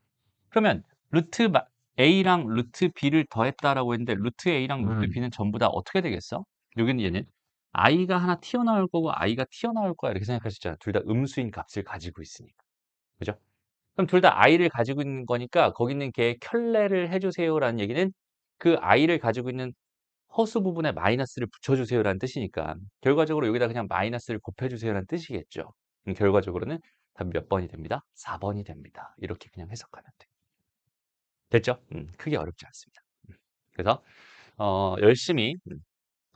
그러면 루트 A랑 루트 B를 더했다라고 했는데 루트 A랑 루트 B는 전부 다 어떻게 되겠어? 여기는 얘는 I가 하나 튀어나올 거고 I가 튀어나올 거야 이렇게 생각할 수 있잖아. 둘 다 음수인 값을 가지고 있으니까. 그죠? 그럼 둘 다 I를 가지고 있는 거니까 거기 있는 걔 켤레를 해주세요라는 얘기는 그 I를 가지고 있는 허수 부분에 마이너스를 붙여주세요라는 뜻이니까 결과적으로 여기다 그냥 마이너스를 곱해주세요라는 뜻이겠죠. 결과적으로는 답이 몇 번이 됩니다? 4번이 됩니다. 이렇게 그냥 해석하면 돼. 됐죠? 크게 어렵지 않습니다. 그래서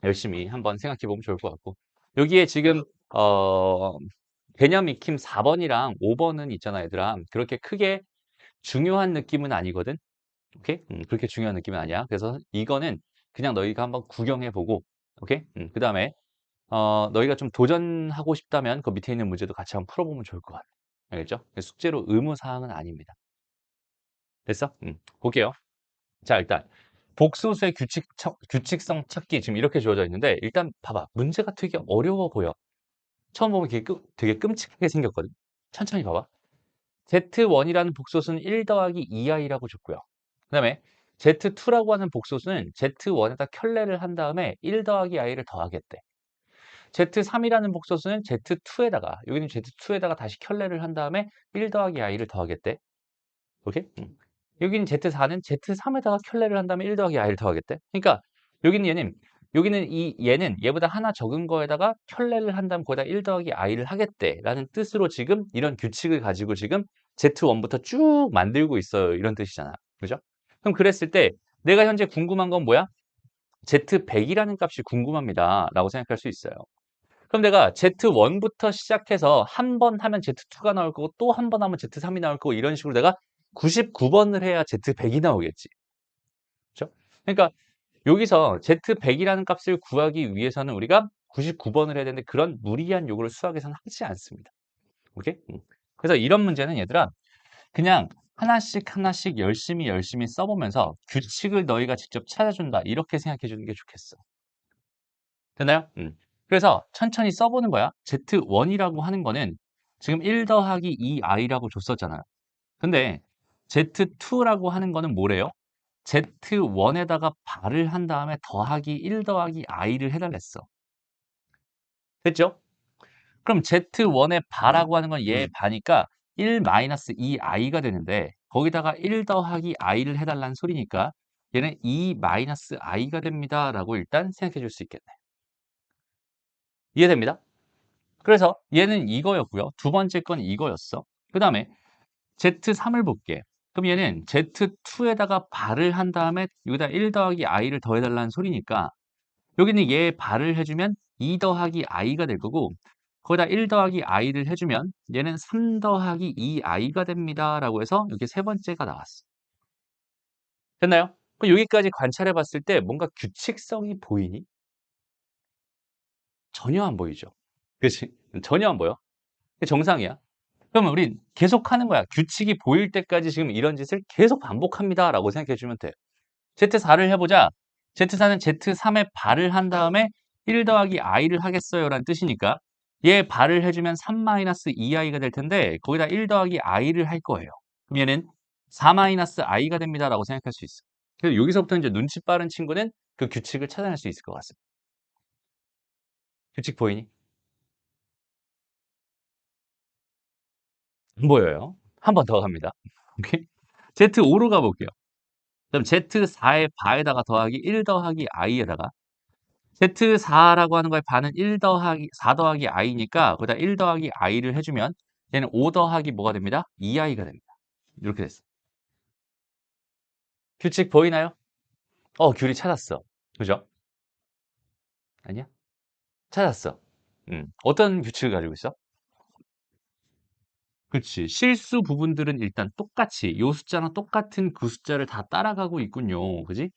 열심히 한번 생각해 보면 좋을 것 같고 여기에 지금 개념 익힘 4번이랑 5번은 있잖아 얘들아. 그렇게 크게 중요한 느낌은 아니거든. 오케이? 그렇게 중요한 느낌은 아니야. 그래서 이거는 그냥 너희가 한번 구경해 보고 오케이? 그다음에 너희가 좀 도전하고 싶다면 그 밑에 있는 문제도 같이 한번 풀어보면 좋을 것 같아. 알겠죠? 숙제로 의무 사항은 아닙니다. 됐어? 볼게요. 자, 일단 복소수의 규칙성 찾기 지금 이렇게 주어져 있는데 일단 봐봐. 문제가 되게 어려워 보여. 처음 보면 되게 끔찍하게 생겼거든. 천천히 봐봐. Z1이라는 복소수는 1 더하기 2i라고 줬고요. 그 다음에 Z2라고 하는 복소수는 Z1에다 켤레를 한 다음에 1 더하기 i를 더하겠대. Z3이라는 복소수는 Z2에다가 여기는 Z2에다가 다시 켤레를 한 다음에 1 더하기 i를 더하겠대. 오케이? 여기는 Z4는 Z3에다가 켤레를 한 다음에 1 더하기 i를 더하겠대. 그러니까 여기는 얘는 얘보다 하나 적은 거에다가 켤레를 한 다음 거기다 1 더하기 i를 하겠대라는 뜻으로 지금 이런 규칙을 가지고 지금 Z1부터 쭉 만들고 있어요. 이런 뜻이잖아. 그죠? 그럼 그랬을 때 내가 현재 궁금한 건 뭐야? Z100이라는 값이 궁금합니다. 라고 생각할 수 있어요. 그럼 내가 Z1부터 시작해서 한 번 하면 Z2가 나올 거고 또 한 번 하면 Z3이 나올 거고 이런 식으로 내가 99번을 해야 Z100이 나오겠지. 그렇죠? 그러니까 여기서 Z100이라는 값을 구하기 위해서는 우리가 99번을 해야 되는데 그런 무리한 요구를 수학에서는 하지 않습니다. 오케이? 그래서 이런 문제는 얘들아 그냥 하나씩 하나씩 열심히 써보면서 규칙을 너희가 직접 찾아준다 이렇게 생각해 주는 게 좋겠어. 됐나요? 그래서 천천히 써보는 거야. Z1이라고 하는 거는 지금 1 더하기 2i라고 줬었잖아요. 근데 Z2라고 하는 거는 뭐래요? Z1에다가 발을 한 다음에 더하기 1 더하기 i를 해달랬어. 됐죠? 그럼 Z1의 바라고 하는 건 얘의 바니까 1 마이너스 2i가 되는데 거기다가 1 더하기 i를 해달라는 소리니까 얘는 2 마이너스 i가 됩니다. 라고 일단 생각해 줄 수 있겠네. 이해됩니다? 그래서 얘는 이거였고요. 두 번째 건 이거였어. 그 다음에 Z3을 볼게. 그럼 얘는 Z2에다가 발을 한 다음에 여기다 1 더하기 i를 더해달라는 소리니까 여기는 얘 발을 해주면 2 더하기 i가 될 거고 거기다 1 더하기 i를 해주면 얘는 3 더하기 2i가 됩니다. 라고 해서 여기 세 번째가 나왔어. 됐나요? 그럼 여기까지 관찰해 봤을 때 뭔가 규칙성이 보이니? 전혀 안 보이죠. 그치? 전혀 안 보여. 정상이야. 그러면 우린 계속 하는 거야. 규칙이 보일 때까지 지금 이런 짓을 계속 반복합니다. 라고 생각해 주면 돼. Z4를 해보자. Z4는 Z3에 발을 한 다음에 1 더하기 i를 하겠어요. 라는 뜻이니까 얘 발을 해주면 3-2i가 될 텐데 거기다 1 더하기 i를 할 거예요. 그럼 얘는 4-i가 됩니다. 라고 생각할 수 있어. 그래서 여기서부터 이제 눈치 빠른 친구는 그 규칙을 찾아낼 수 있을 것 같습니다. 규칙 보이니? 안 보여요. 한 번 더 갑니다. 오케이? Z5로 가볼게요. 그럼 Z4의 바에다가 더하기 1 더하기 i에다가 Z4라고 하는 거의 반은 4 더하기 i니까 거기다 1 더하기 i를 해주면 얘는 5 더하기 뭐가 됩니다? 2i가 됩니다. 이렇게 됐어. 규칙 보이나요? 귤이 찾았어. 그죠? 아니야? 찾았어. 어떤 규칙을 가지고 있어? 그렇지. 실수 부분들은 일단 똑같이 요 숫자랑 똑같은 그 숫자를 다 따라가고 있군요. 그지?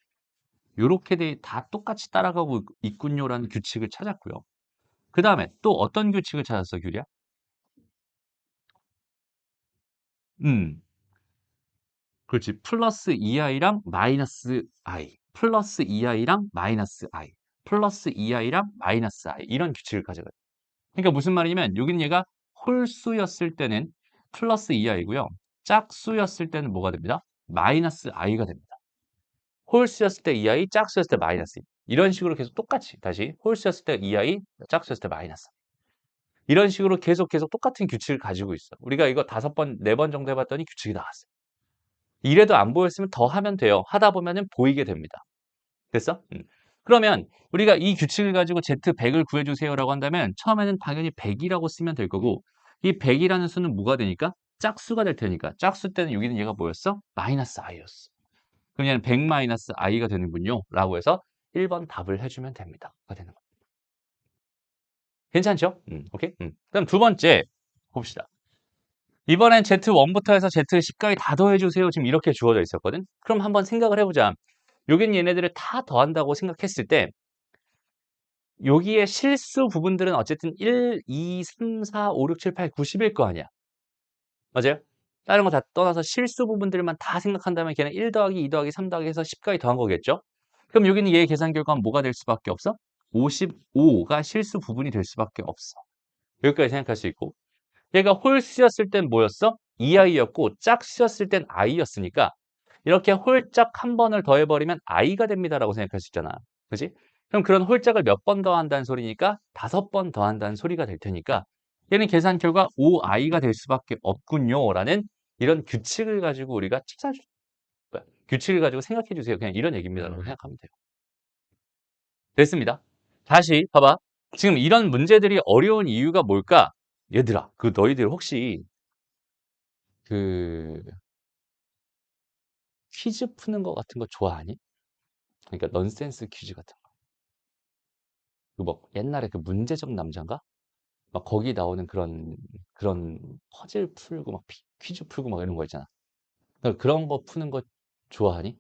요렇게 다 똑같이 따라가고 있군요라는 규칙을 찾았고요. 그 다음에 또 어떤 규칙을 찾았어, 규리야? 음, 그렇지. 플러스 2i랑 마이너스 i, 플러스 2i랑 마이너스 i, 플러스 2i랑 마이너스 i 이런 규칙을 가져가요. 그러니까 무슨 말이냐면 여기는 얘가 홀수였을 때는 플러스 2i고요. 짝수였을 때는 뭐가 됩니다? 마이너스 i가 됩니다. 홀수였을 때 2i, 짝수였을 때 마이너스 2. 이런 식으로 계속 똑같이 다시 홀수였을 때 2i, 짝수였을 때 마이너스. 이런 식으로 계속 똑같은 규칙을 가지고 있어. 우리가 이거 5번, 4번 정도 해봤더니 규칙이 나왔어요. 이래도 안 보였으면 더 하면 돼요. 하다 보면은 보이게 됩니다. 됐어? 그러면 우리가 이 규칙을 가지고 Z100을 구해주세요라고 한다면 처음에는 당연히 100이라고 쓰면 될 거고 이 100이라는 수는 뭐가 되니까? 짝수가 될 테니까 짝수 때는 여기는 얘가 뭐였어? 마이너스 i였어. 그럼 얘는 100 마이너스 i가 되는군요. 라고 해서 1번 답을 해주면 됩니다. 가 되는 거. 괜찮죠? 오케이? 그럼 두 번째 봅시다. 이번엔 Z1부터 해서 Z10까지 다 더해주세요. 지금 이렇게 주어져 있었거든? 그럼 한번 생각을 해보자. 여긴 얘네들을 다 더한다고 생각했을 때 여기에 실수 부분들은 어쨌든 1, 2, 3, 4, 5, 6, 7, 8, 90일 거 아니야. 맞아요? 다른 거 다 떠나서 실수 부분들만 다 생각한다면 걔는 1 더하기 2 더하기 3 더하기 해서 10까지 더한 거겠죠? 그럼 여기는 얘의 계산 결과는 뭐가 될 수밖에 없어? 55가 실수 부분이 될 수밖에 없어. 여기까지 생각할 수 있고 얘가 홀수였을 땐 뭐였어? 2i였고 짝수였을 땐 i였으니까 이렇게 홀짝 한 번을 더해버리면 i가 됩니다라고 생각할 수 있잖아. 그지? 그럼 그런 홀짝을 몇 번 더한다는 소리니까 5번 더한다는 소리가 될 테니까 얘는 계산 결과 5i가 될 수밖에 없군요라는 이런 규칙을 가지고 우리가 규칙을 가지고 생각해 주세요. 그냥 이런 얘기입니다라고 생각하면 돼요. 됐습니다. 다시 봐봐. 지금 이런 문제들이 어려운 이유가 뭘까? 얘들아, 그 너희들 혹시 그 퀴즈 푸는 거 같은 거 좋아하니? 그러니까 넌센스 퀴즈 같은 거. 그 뭐 옛날에 그 문제적 남자인가? 막 거기 나오는 그런 퍼즐 풀고 막 퀴즈 풀고 막 이런 거 있잖아. 그러니까 그런 거 푸는 거 좋아하니?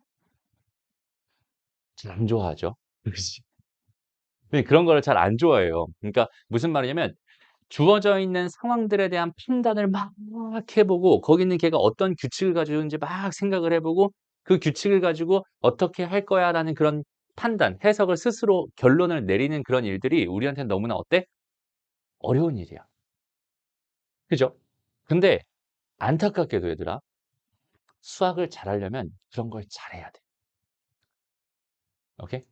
잘 안 좋아하죠. 그렇지. 근데 그런 거를 잘 안 좋아해요. 그러니까 무슨 말이냐면 주어져 있는 상황들에 대한 판단을 막 해보고 거기 있는 걔가 어떤 규칙을 가지고 있는지 막 생각을 해보고 그 규칙을 가지고 어떻게 할 거야라는 그런 판단, 해석을 스스로 결론을 내리는 그런 일들이 우리한테는 너무나 어때? 어려운 일이야. 그죠? 근데 안타깝게도 얘들아 수학을 잘하려면 그런 걸 잘해야 돼. 오케이?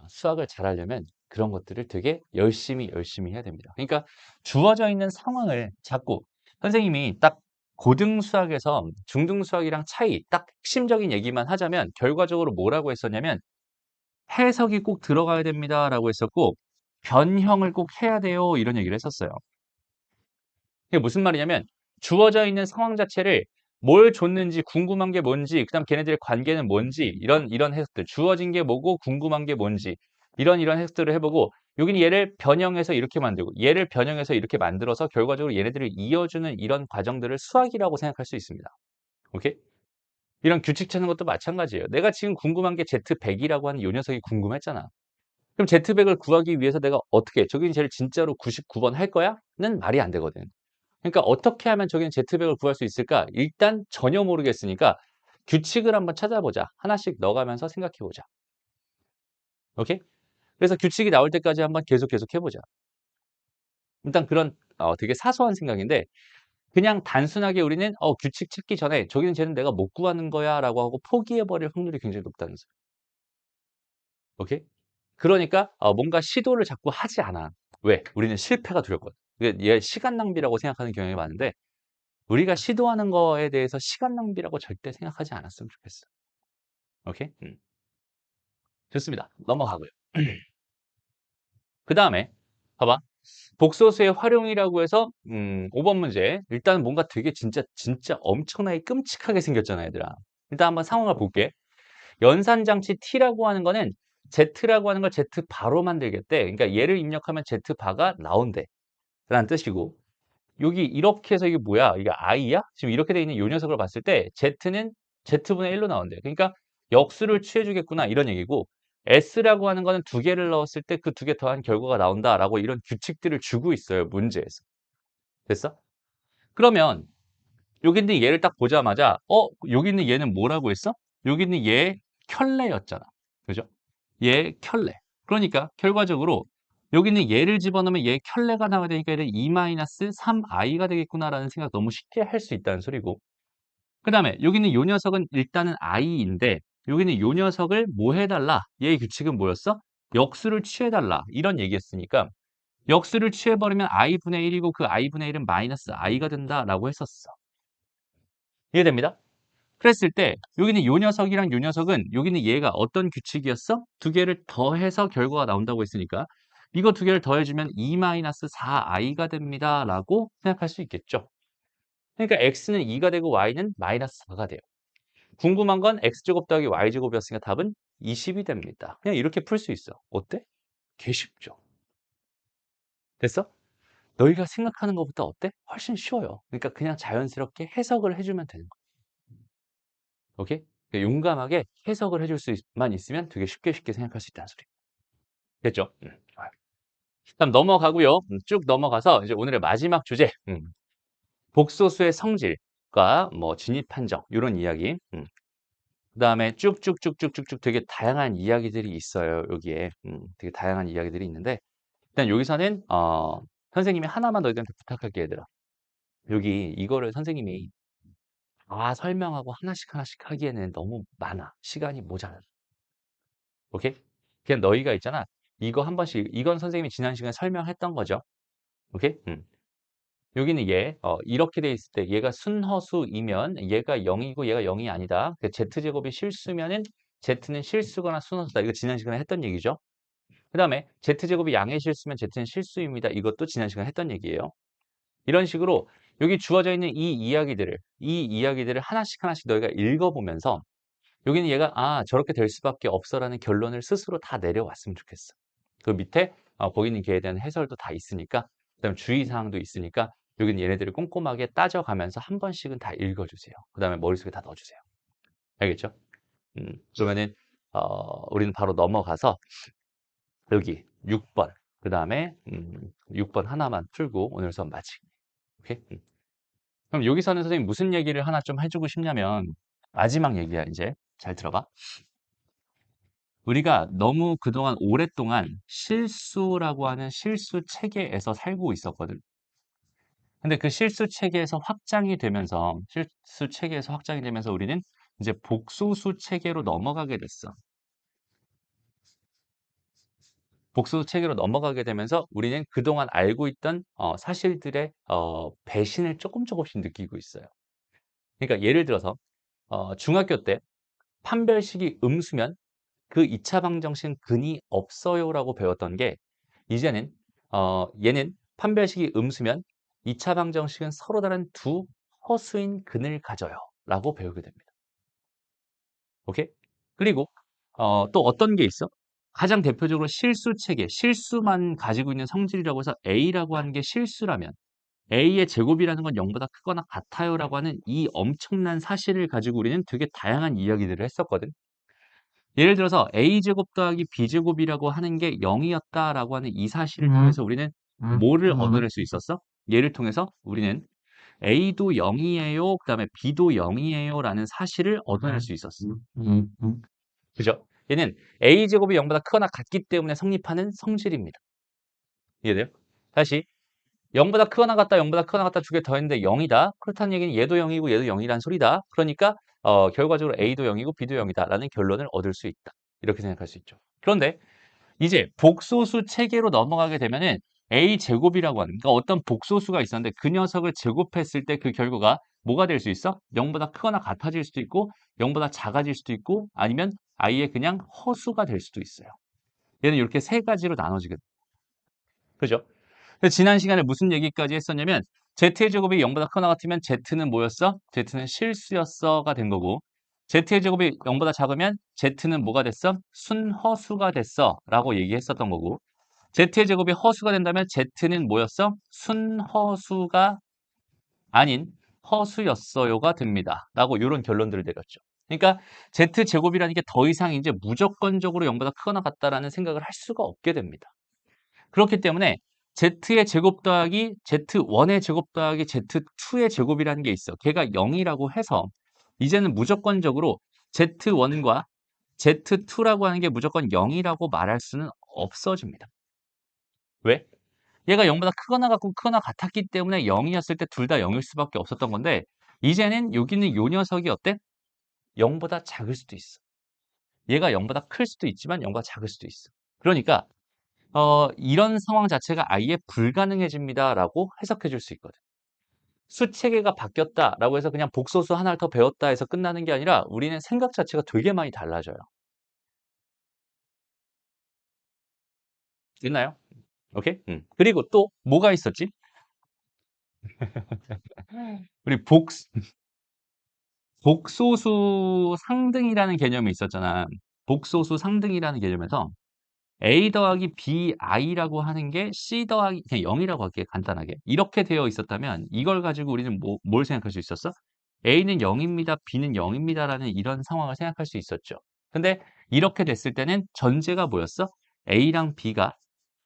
수학을 잘하려면 그런 것들을 되게 열심히 해야 됩니다. 그러니까 주어져 있는 상황을 자꾸 선생님이 딱 고등 수학에서 중등 수학이랑 차이, 딱 핵심적인 얘기만 하자면 결과적으로 뭐라고 했었냐면 해석이 꼭 들어가야 됩니다라고 했었고 변형을 꼭 해야 돼요 이런 얘기를 했었어요. 이게 무슨 말이냐면 주어져 있는 상황 자체를 뭘 줬는지 궁금한 게 뭔지 그다음 걔네들의 관계는 뭔지 이런 해석들 주어진 게 뭐고 궁금한 게 뭔지 이런 해석들을 해보고 여기는 얘를 변형해서 이렇게 만들고 얘를 변형해서 이렇게 만들어서 결과적으로 얘네들을 이어주는 이런 과정들을 수학이라고 생각할 수 있습니다. 오케이? 이런 규칙 찾는 것도 마찬가지예요. 내가 지금 궁금한 게 Z100이라고 하는 이 녀석이 궁금했잖아. 그럼 Z백을 구하기 위해서 내가 어떻게 저기는 쟤를 진짜로 99번 할 거야? 는 말이 안 되거든. 그러니까 어떻게 하면 저기는 Z백을 구할 수 있을까? 일단 전혀 모르겠으니까 규칙을 한번 찾아보자. 하나씩 넣어가면서 생각해보자. 오케이? 그래서 규칙이 나올 때까지 한번 계속 해보자. 일단 그런 되게 사소한 생각인데 그냥 단순하게 우리는 규칙 찾기 전에 저기는 쟤는 내가 못 구하는 거야 라고 하고 포기해버릴 확률이 굉장히 높다는 거죠. 오케이? 그러니까 뭔가 시도를 자꾸 하지 않아. 왜? 우리는 실패가 두렵거든. 얘 시간 낭비라고 생각하는 경향이 많은데 우리가 시도하는 거에 대해서 시간 낭비라고 절대 생각하지 않았으면 좋겠어. 오케이? 좋습니다. 넘어가고요. 그 다음에 봐봐. 복소수의 활용이라고 해서 5번 문제. 일단 뭔가 되게 진짜 엄청나게 끔찍하게 생겼잖아, 얘들아. 일단 한번 상황을 볼게. 연산장치 T라고 하는 거는 Z라고 하는 걸 Z바로 만들겠대. 그러니까 얘를 입력하면 Z바가 나온대. 라는 뜻이고. 여기 이렇게 해서 이게 뭐야? 이게 I야? 지금 이렇게 돼 있는 이 녀석을 봤을 때 Z는 Z분의 1로 나온대. 그러니까 역수를 취해주겠구나 이런 얘기고 S라고 하는 거는 두 개를 넣었을 때 그 두 개 더한 결과가 나온다라고 이런 규칙들을 주고 있어요. 문제에서. 됐어? 그러면 여기 있는 얘를 딱 보자마자 여기 있는 얘는 뭐라고 했어? 여기 있는 얘 켤레였잖아. 그죠? 얘 켤레. 그러니까 결과적으로 여기 있는 얘를 집어넣으면 얘 켤레가 나와야 되니까 얘를 2-3i가 되겠구나라는 생각 너무 쉽게 할 수 있다는 소리고 그 다음에 여기 있는 요 녀석은 일단은 i인데 여기 있는 요 녀석을 뭐 해달라? 얘의 규칙은 뭐였어? 역수를 취해달라. 이런 얘기였으니까 역수를 취해버리면 i분의 1이고 그 i분의 1은 마이너스 i가 된다라고 했었어. 이해됩니다? 그랬을 때 여기는 요 녀석이랑 요 녀석은 여기는 얘가 어떤 규칙이었어? 두 개를 더해서 결과가 나온다고 했으니까 이거 두 개를 더해주면 2-4i가 됩니다 라고 생각할 수 있겠죠. 그러니까 x는 2가 되고 y는 마이너스 4가 돼요. 궁금한 건 x제곱 더하기 y제곱이었으니까 답은 20이 됩니다. 그냥 이렇게 풀 수 있어. 어때? 개 쉽죠. 됐어? 너희가 생각하는 것보다 어때? 훨씬 쉬워요. 그러니까 그냥 자연스럽게 해석을 해주면 되는 거야. 오케이? 그러니까 용감하게 해석을 해줄 수만 있으면 되게 쉽게 생각할 수 있다는 소리. 됐죠? 좋아요. 다음 넘어가고요. 쭉 넘어가서 이제 오늘의 마지막 주제. 복소수의 성질과 뭐 진입 판정 이런 이야기. 그다음에 쭉쭉쭉쭉쭉쭉 되게 다양한 이야기들이 있어요. 여기에. 되게 다양한 이야기들이 있는데 일단 여기서는 선생님이 하나만 너희들한테 부탁할게 얘들아. 여기 이거를 선생님이 다 설명하고 하나씩 하기에는 너무 많아. 시간이 모자라. 오케이? 그냥 너희가 있잖아. 이거 한 번씩 이건 선생님이 지난 시간에 설명했던 거죠. 오케이? 여기는 얘 이렇게 돼 있을 때 얘가 순허수이면 얘가 0이고 얘가 0이 아니다. 그 z제곱이 실수면은 z는 실수거나 순허수다. 이거 지난 시간에 했던 얘기죠. 그 다음에 z제곱이 양의 실수면 z는 실수입니다. 이것도 지난 시간에 했던 얘기예요. 이런 식으로 여기 주어져 있는 이 이야기들을 하나씩 너희가 읽어보면서 여기는 얘가 저렇게 될 수밖에 없어라는 결론을 스스로 다 내려왔으면 좋겠어. 그 밑에 거기 있는 걔에 대한 해설도 다 있으니까 그다음에 주의사항도 있으니까 여기는 얘네들을 꼼꼼하게 따져가면서 한 번씩은 다 읽어주세요. 그 다음에 머릿속에 다 넣어주세요. 알겠죠? 그러면은 우리는 바로 넘어가서 여기 6번 그 다음에 6번 하나만 풀고 오늘 수업 마치기. 오케이? 그럼 여기서는 선생님 무슨 얘기를 하나 좀 해주고 싶냐면 마지막 얘기야 이제. 잘 들어봐. 우리가 너무 그동안 오랫동안 실수라고 하는 실수 체계에서 살고 있었거든. 근데 그 실수 체계에서 확장이 되면서 우리는 이제 복소수 체계로 넘어가게 됐어. 복소수 체계로 넘어가게 되면서 우리는 그동안 알고 있던 사실들의 배신을 조금씩 느끼고 있어요. 그러니까 예를 들어서 중학교 때 판별식이 음수면 그 2차 방정식은 근이 없어요라고 배웠던 게 이제는 얘는 판별식이 음수면 2차 방정식은 서로 다른 두 허수인 근을 가져요 라고 배우게 됩니다. 오케이? 그리고 또 어떤 게 있어? 가장 대표적으로 실수 체계, 실수만 가지고 있는 성질이라고 해서 A라고 하는 게 실수라면 A의 제곱이라는 건 0보다 크거나 같아요라고 하는 이 엄청난 사실을 가지고 우리는 되게 다양한 이야기들을 했었거든. 예를 들어서 a제곱 더하기 b제곱이라고 하는 게 0이었다라고 하는 이 사실을 통해서 우리는 뭐를 얻어낼 수 있었어? 얘를 통해서 우리는 a도 0이에요. 그다음에 b도 0이에요. 라는 사실을 얻어낼 수 있었어. 그죠? 얘는 a제곱이 0보다 크거나 같기 때문에 성립하는 성질입니다. 이해돼요? 다시 0보다 크거나 같다, 0보다 크거나 같다 두 개 더했는데 0이다. 그렇다는 얘기는 얘도 0이고 얘도 0이라는 소리다. 그러니까 결과적으로 A도 0이고 B도 0이다 라는 결론을 얻을 수 있다. 이렇게 생각할 수 있죠. 그런데 이제 복소수 체계로 넘어가게 되면은 A제곱이라고 하는, 그러니까 어떤 복소수가 있었는데 그 녀석을 제곱했을 때 그 결과가 뭐가 될 수 있어? 0보다 크거나 같아질 수도 있고 0보다 작아질 수도 있고 아니면 아예 그냥 허수가 될 수도 있어요. 얘는 이렇게 세 가지로 나눠지거든. 그죠? 그래서 지난 시간에 무슨 얘기까지 했었냐면 z의 제곱이 0보다 크거나 같으면 z는 뭐였어? z는 실수였어가 된 거고 z의 제곱이 0보다 작으면 z는 뭐가 됐어? 순허수가 됐어 라고 얘기했었던 거고 z의 제곱이 허수가 된다면 z는 뭐였어? 순허수가 아닌 허수였어요가 됩니다 라고 이런 결론들을 내렸죠. 그러니까 z제곱이라는 게 더 이상 이제 무조건적으로 0보다 크거나 같다라는 생각을 할 수가 없게 됩니다. 그렇기 때문에 z의 제곱 더하기 z1의 제곱 더하기 z2의 제곱이라는 게 있어. 걔가 0이라고 해서 이제는 무조건적으로 z1과 z2라고 하는 게 무조건 0이라고 말할 수는 없어집니다. 왜? 얘가 0보다 크거나 같고 크거나 같았기 때문에 0이었을 때 둘 다 0일 수밖에 없었던 건데 이제는 여기는 요 녀석이 어때? 0보다 작을 수도 있어. 얘가 0보다 클 수도 있지만 0보다 작을 수도 있어. 그러니까 이런 상황 자체가 아예 불가능해집니다라고 해석해 줄 수 있거든. 수체계가 바뀌었다라고 해서 그냥 복소수 하나를 더 배웠다 해서 끝나는 게 아니라 우리는 생각 자체가 되게 많이 달라져요. 있나요? 오케이? 그리고 또 뭐가 있었지? 우리 복소수 상등이라는 개념이 있었잖아. 복소수 상등이라는 개념에서 A 더하기 BI라고 하는 게 C 더하기 그냥 0이라고 할게 간단하게. 이렇게 되어 있었다면 이걸 가지고 우리는 뭘 생각할 수 있었어? A는 0입니다. B는 0입니다라는 이런 상황을 생각할 수 있었죠. 근데 이렇게 됐을 때는 전제가 뭐였어? A랑 B가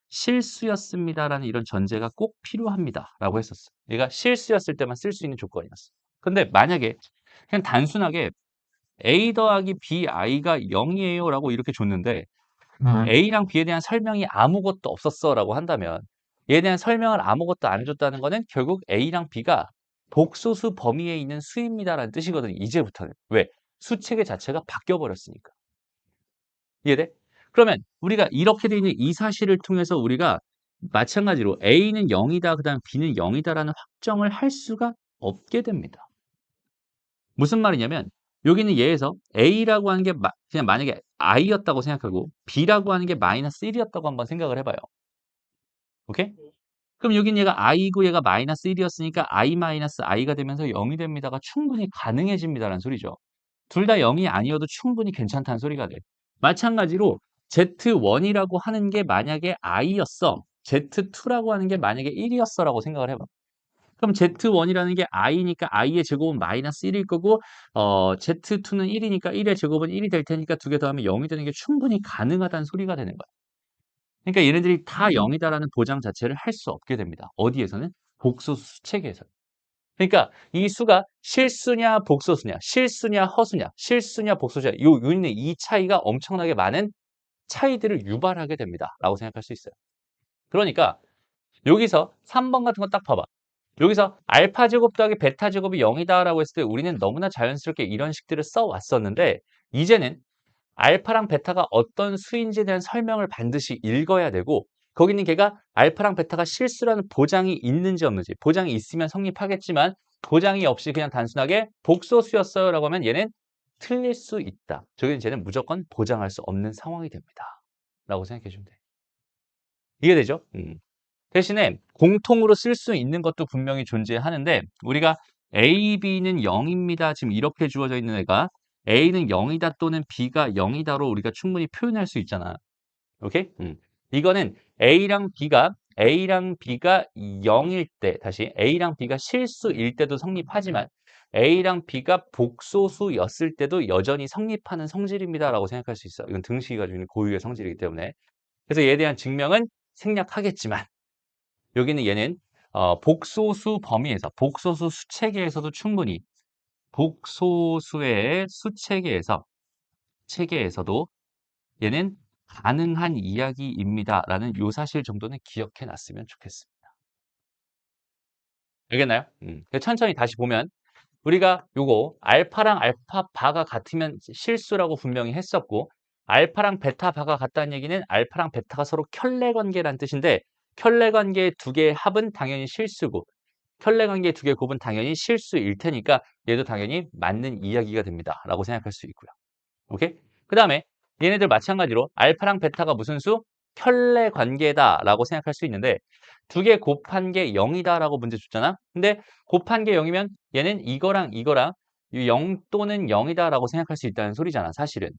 실수였습니다라는 이런 전제가 꼭 필요합니다라고 했었어. 얘가 실수였을 때만 쓸 수 있는 조건이었어. 근데 만약에 그냥 단순하게 A 더하기 BI가 0이에요라고 이렇게 줬는데 A랑 B에 대한 설명이 아무것도 없었어라고 한다면 얘에 대한 설명을 아무것도 안 줬다는 거는 결국 A랑 B가 복소수 범위에 있는 수입니다라는 뜻이거든요. 이제부터는. 왜? 수체계 자체가 바뀌어 버렸으니까. 이해돼? 그러면 우리가 이렇게 돼 있는 이 사실을 통해서 우리가 마찬가지로 A는 0이다, 그다음 B는 0이다라는 확정을 할 수가 없게 됩니다. 무슨 말이냐면 여기는 얘에서 A라고 하는 게 그냥 만약에 I였다고 생각하고 B라고 하는 게 마이너스 1이었다고 한번 생각을 해봐요. 오케이? 그럼 여긴 얘가 I고 얘가 마이너스 1이었으니까 I 마이너스 I가 되면서 0이 됩니다가 충분히 가능해집니다라는 소리죠. 둘 다 0이 아니어도 충분히 괜찮다는 소리가 돼. 마찬가지로 Z1이라고 하는 게 만약에 I였어. Z2라고 하는 게 만약에 1이었어라고 생각을 해봐. 그럼 Z1이라는 게 I니까 I의 제곱은 마이너스 1일 거고 Z2는 1이니까 1의 제곱은 1이 될 테니까 두 개 더하면 0이 되는 게 충분히 가능하다는 소리가 되는 거야. 그러니까 얘네들이 다 0이다라는 보장 자체를 할 수 없게 됩니다. 어디에서는? 복소수 수체계에서. 그러니까 이 수가 실수냐 복소수냐, 실수냐 허수냐, 실수냐 복소수냐 있는 이 차이가 엄청나게 많은 차이들을 유발하게 됩니다라고 생각할 수 있어요. 그러니까 여기서 3번 같은 거 딱 봐봐. 여기서 알파 제곱 더하기 베타 제곱이 0이다라고 했을 때 우리는 너무나 자연스럽게 이런 식들을 써왔었는데 이제는 알파랑 베타가 어떤 수인지에 대한 설명을 반드시 읽어야 되고 거기는 걔가 알파랑 베타가 실수라는 보장이 있는지 없는지 보장이 있으면 성립하겠지만 보장이 없이 그냥 단순하게 복소수였어요 라고 하면 얘는 틀릴 수 있다. 저기는 쟤는 무조건 보장할 수 없는 상황이 됩니다. 라고 생각해 주면 돼. 이해되죠? 대신에 공통으로 쓸 수 있는 것도 분명히 존재하는데 우리가 A, B는 0입니다. 지금 이렇게 주어져 있는 애가 A는 0이다 또는 B가 0이다로 우리가 충분히 표현할 수 있잖아. 오케이? 이거는 A랑 B가 0일 때, 다시 A랑 B가 실수일 때도 성립하지만 A랑 B가 복소수였을 때도 여전히 성립하는 성질입니다라고 생각할 수 있어. 이건 등식이 가지고 있는 고유의 성질이기 때문에. 그래서 얘에 대한 증명은 생략하겠지만 여기는 얘는 복소수 범위에서 복소수 수체계에서도 충분히 복소수의 체계에서도 얘는 가능한 이야기입니다라는 요 사실 정도는 기억해 놨으면 좋겠습니다. 알겠나요? 천천히 다시 보면 우리가 요거 알파랑 알파 바가 같으면 실수라고 분명히 했었고 알파랑 베타 바가 같다는 얘기는 알파랑 베타가 서로 켤레 관계란 뜻인데 켤레 관계의 두 개의 합은 당연히 실수고 켤레 관계의 두 개의 곱은 당연히 실수일 테니까 얘도 당연히 맞는 이야기가 됩니다라고 생각할 수 있고요. 오케이? 그다음에 얘네들 마찬가지로 알파랑 베타가 무슨 수? 켤레 관계다라고 생각할 수 있는데 두 개 곱한 게 0이다라고 문제 줬잖아. 근데 곱한 게 0이면 얘는 이거랑 이 0 또는 0이다라고 생각할 수 있다는 소리잖아, 사실은.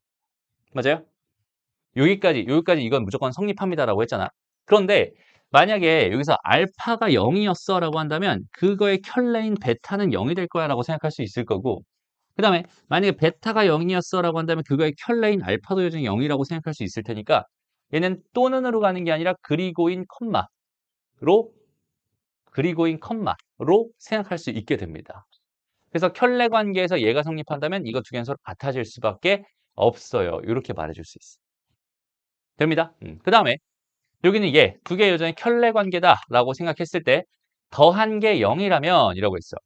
맞아요? 여기까지 이건 무조건 성립합니다라고 했잖아. 그런데 만약에 여기서 알파가 0이었어라고 한다면 그거의 켤레인 베타는 0이 될 거야라고 생각할 수 있을 거고 그다음에 만약에 베타가 0이었어라고 한다면 그거의 켤레인 알파도 여전히 0이라고 생각할 수 있을 테니까 얘는 또는으로 가는 게 아니라 그리고인 컴마로 생각할 수 있게 됩니다. 그래서 켤레 관계에서 얘가 성립한다면 이거 두 개는 서로 같아질 수밖에 없어요. 이렇게 말해줄 수 있어. 됩니다. 그다음에 여기는 얘 두 개 여전히 켤레 관계다라고 생각했을 때 더한 게 0이라면 이라고 했어.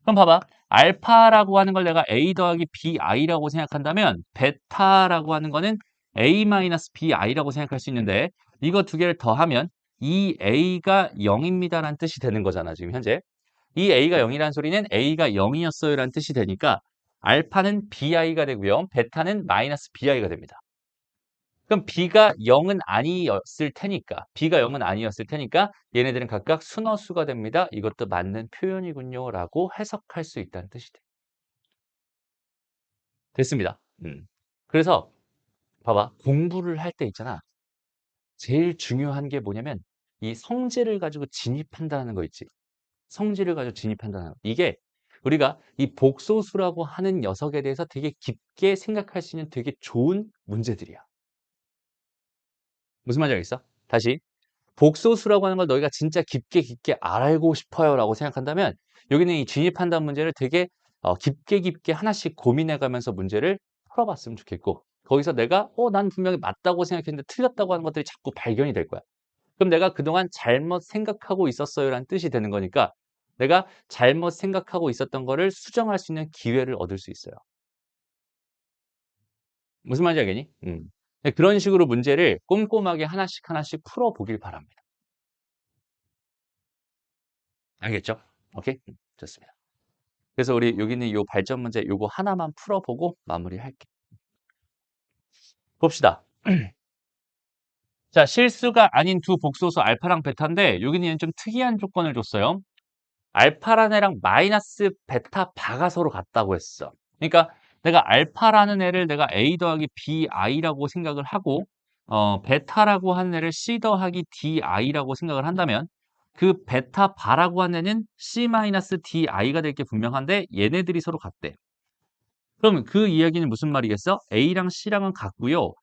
그럼 봐봐. 알파라고 하는 걸 내가 A 더하기 BI라고 생각한다면 베타라고 하는 거는 A 마이너스 BI라고 생각할 수 있는데 이거 두 개를 더하면 이 A가 0입니다라는 뜻이 되는 거잖아, 지금 현재. 이 A가 0이라는 소리는 A가 0이었어요라는 뜻이 되니까 알파는 BI가 되고요. 베타는 마이너스 BI가 됩니다. 그럼 B가 0은 아니었을 테니까 얘네들은 각각 순허수가 됩니다. 이것도 맞는 표현이군요. 라고 해석할 수 있다는 뜻이 돼. 됐습니다. 그래서 봐봐. 공부를 할 때 있잖아. 제일 중요한 게 뭐냐면 이 성질을 가지고 진입한다는 거 있지. 성질을 가지고 진입한다는 거. 이게 우리가 이 복소수라고 하는 녀석에 대해서 되게 깊게 생각할 수 있는 되게 좋은 문제들이야. 무슨 말인지 알겠어? 다시. 복소수라고 하는 걸 너희가 진짜 깊게 알고 싶어요라고 생각한다면 여기는 이 진입한다는 문제를 되게 깊게 하나씩 고민해 가면서 문제를 풀어봤으면 좋겠고 거기서 내가 난 분명히 맞다고 생각했는데 틀렸다고 하는 것들이 자꾸 발견이 될 거야. 그럼 내가 그동안 잘못 생각하고 있었어요라는 뜻이 되는 거니까 내가 잘못 생각하고 있었던 거를 수정할 수 있는 기회를 얻을 수 있어요. 무슨 말인지 알겠니? 네, 그런 식으로 문제를 꼼꼼하게 하나씩 풀어보길 바랍니다. 알겠죠? 오케이? 좋습니다. 그래서 우리 여기 있는 요 발전 문제 요거 하나만 풀어보고 마무리할게. 봅시다. 자, 실수가 아닌 두 복소수 알파랑 베타인데 여기는 얘는 좀 특이한 조건을 줬어요. 알파라는 애랑 마이너스 베타 바가 서로 같다고 했어. 그러니까 내가 알파라는 애를 내가 A 더하기 BI라고 생각을 하고 베타라고 하는 애를 C 더하기 DI라고 생각을 한다면 그 베타 바라고 하는 애는 C 마이너스 DI가 될 게 분명한데 얘네들이 서로 같대. 그러면 그 이야기는 무슨 말이겠어? A랑 C랑은 같고요.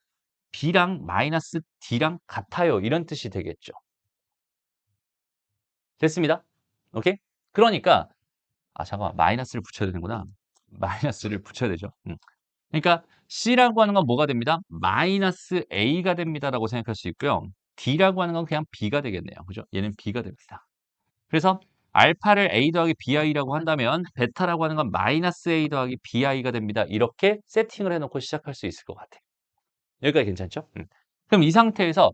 B랑 마이너스 D랑 같아요. 이런 뜻이 되겠죠. 됐습니다. 오케이? 그러니까 잠깐만. 마이너스를 붙여야 되는구나. 마이너스를 붙여야 되죠. 그러니까 C라고 하는 건 뭐가 됩니다? 마이너스 A가 됩니다라고 생각할 수 있고요. D라고 하는 건 그냥 B가 되겠네요. 그죠? 얘는 B가 됩니다. 그래서 알파를 A 더하기 BI라고 한다면 베타라고 하는 건 마이너스 A 더하기 BI가 됩니다. 이렇게 세팅을 해놓고 시작할 수 있을 것 같아요. 여기까지 괜찮죠? 그럼 이 상태에서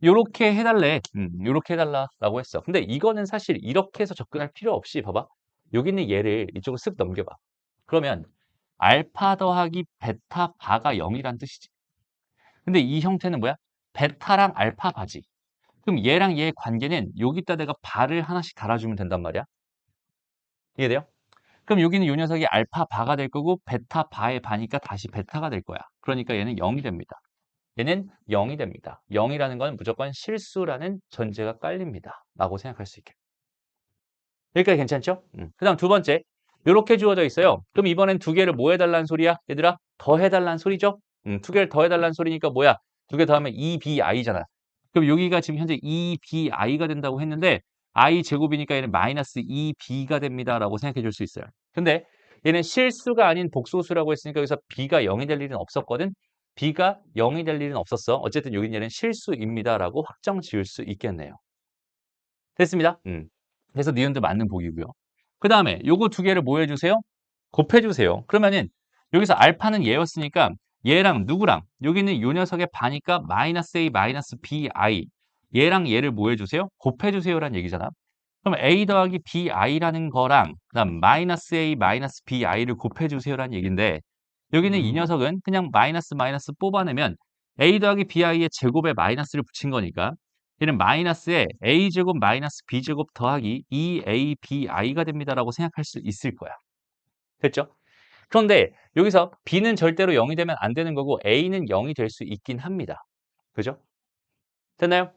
요렇게 해달래. 요렇게 해달라라고 했어. 근데 이거는 사실 이렇게 해서 접근할 필요 없이 봐봐. 여기 있는 얘를 이쪽으로 쓱 넘겨봐. 그러면 알파 더하기 베타 바가 0이란 뜻이지. 근데 이 형태는 뭐야? 베타랑 알파 바지. 그럼 얘랑 얘의 관계는 여기다 내가 바를 하나씩 달아주면 된단 말이야. 이해돼요? 그럼 여기는 요 녀석이 알파 바가 될 거고 베타 바의 바니까 다시 베타가 될 거야. 그러니까 얘는 0이 됩니다. 얘는 0이 됩니다. 0이라는 건 무조건 실수라는 전제가 깔립니다. 라고 생각할 수 있게. 여기까지 괜찮죠? 그 다음 두 번째. 이렇게 주어져 있어요. 그럼 이번엔 두 개를 뭐 해달라는 소리야? 얘들아, 더 해달라는 소리죠? 두 개를 더 해달라는 소리니까 뭐야? 두 개 더하면 2bi잖아. 그럼 여기가 지금 현재 2bi가 된다고 했는데 i 제곱이니까 얘는 마이너스 2b가 됩니다라고 생각해 줄 수 있어요. 근데 얘는 실수가 아닌 복소수라고 했으니까 여기서 b가 0이 될 일은 없었거든. b가 0이 될 일은 없었어. 어쨌든 여기는 얘는 실수입니다라고 확정 지을 수 있겠네요. 됐습니다. 그래서 니은도 맞는 보기고요. 그 다음에 요거 두 개를 뭐 해주세요? 곱해주세요. 그러면은 여기서 알파는 얘였으니까 얘랑 누구랑 여기는 요 녀석의 반이니까 마이너스 a 마이너스 bi 얘랑 얘를 뭐 해주세요? 곱해주세요라는 얘기잖아. 그럼 a 더하기 bi라는 거랑 그다음 마이너스 a 마이너스 bi를 곱해주세요라는 얘기인데 여기는 이 녀석은 그냥 마이너스 마이너스 뽑아내면 a 더하기 bi의 제곱에 마이너스를 붙인 거니까 얘는 마이너스에 a제곱 마이너스 b제곱 더하기 2abi가 됩니다라고 생각할 수 있을 거야. 됐죠? 그런데 여기서 b는 절대로 0이 되면 안 되는 거고 a는 0이 될 수 있긴 합니다. 그죠? 됐나요?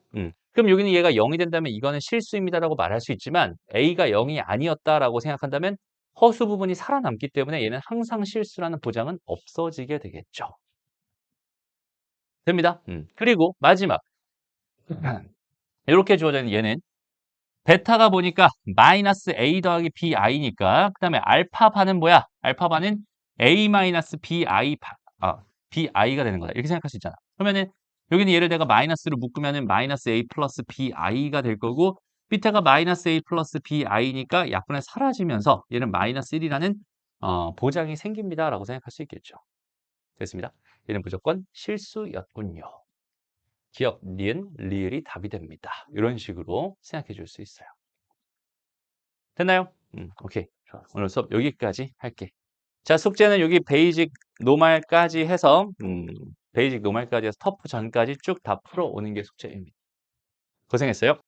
그럼 여기는 얘가 0이 된다면 이거는 실수입니다라고 말할 수 있지만 a가 0이 아니었다라고 생각한다면 허수 부분이 살아남기 때문에 얘는 항상 실수라는 보장은 없어지게 되겠죠. 됩니다. 그리고 마지막 이렇게 주어져 있는 얘는 베타가 보니까 마이너스 a 더하기 bi니까 그 다음에 알파반은 뭐야? 알파반은 a 마이너스 bi가 되는 거다. 이렇게 생각할 수 있잖아. 그러면은 여기는 얘를 내가 마이너스로 묶으면은 마이너스 a 플러스 bi가 될 거고 비타가 마이너스 a 플러스 bi니까 약분에 사라지면서 얘는 마이너스 1이라는 보장이 생깁니다라고 생각할 수 있겠죠. 됐습니다. 얘는 무조건 실수였군요. 기억, 니은, 리을이 답이 됩니다. 이런 식으로 생각해 줄 수 있어요. 됐나요? 오케이. 좋아. 오늘 수업 여기까지 할게. 자, 숙제는 여기 베이직 노말까지 해서, 베이직 노말까지 해서 터프 전까지 쭉 다 풀어오는 게 숙제입니다. 고생했어요.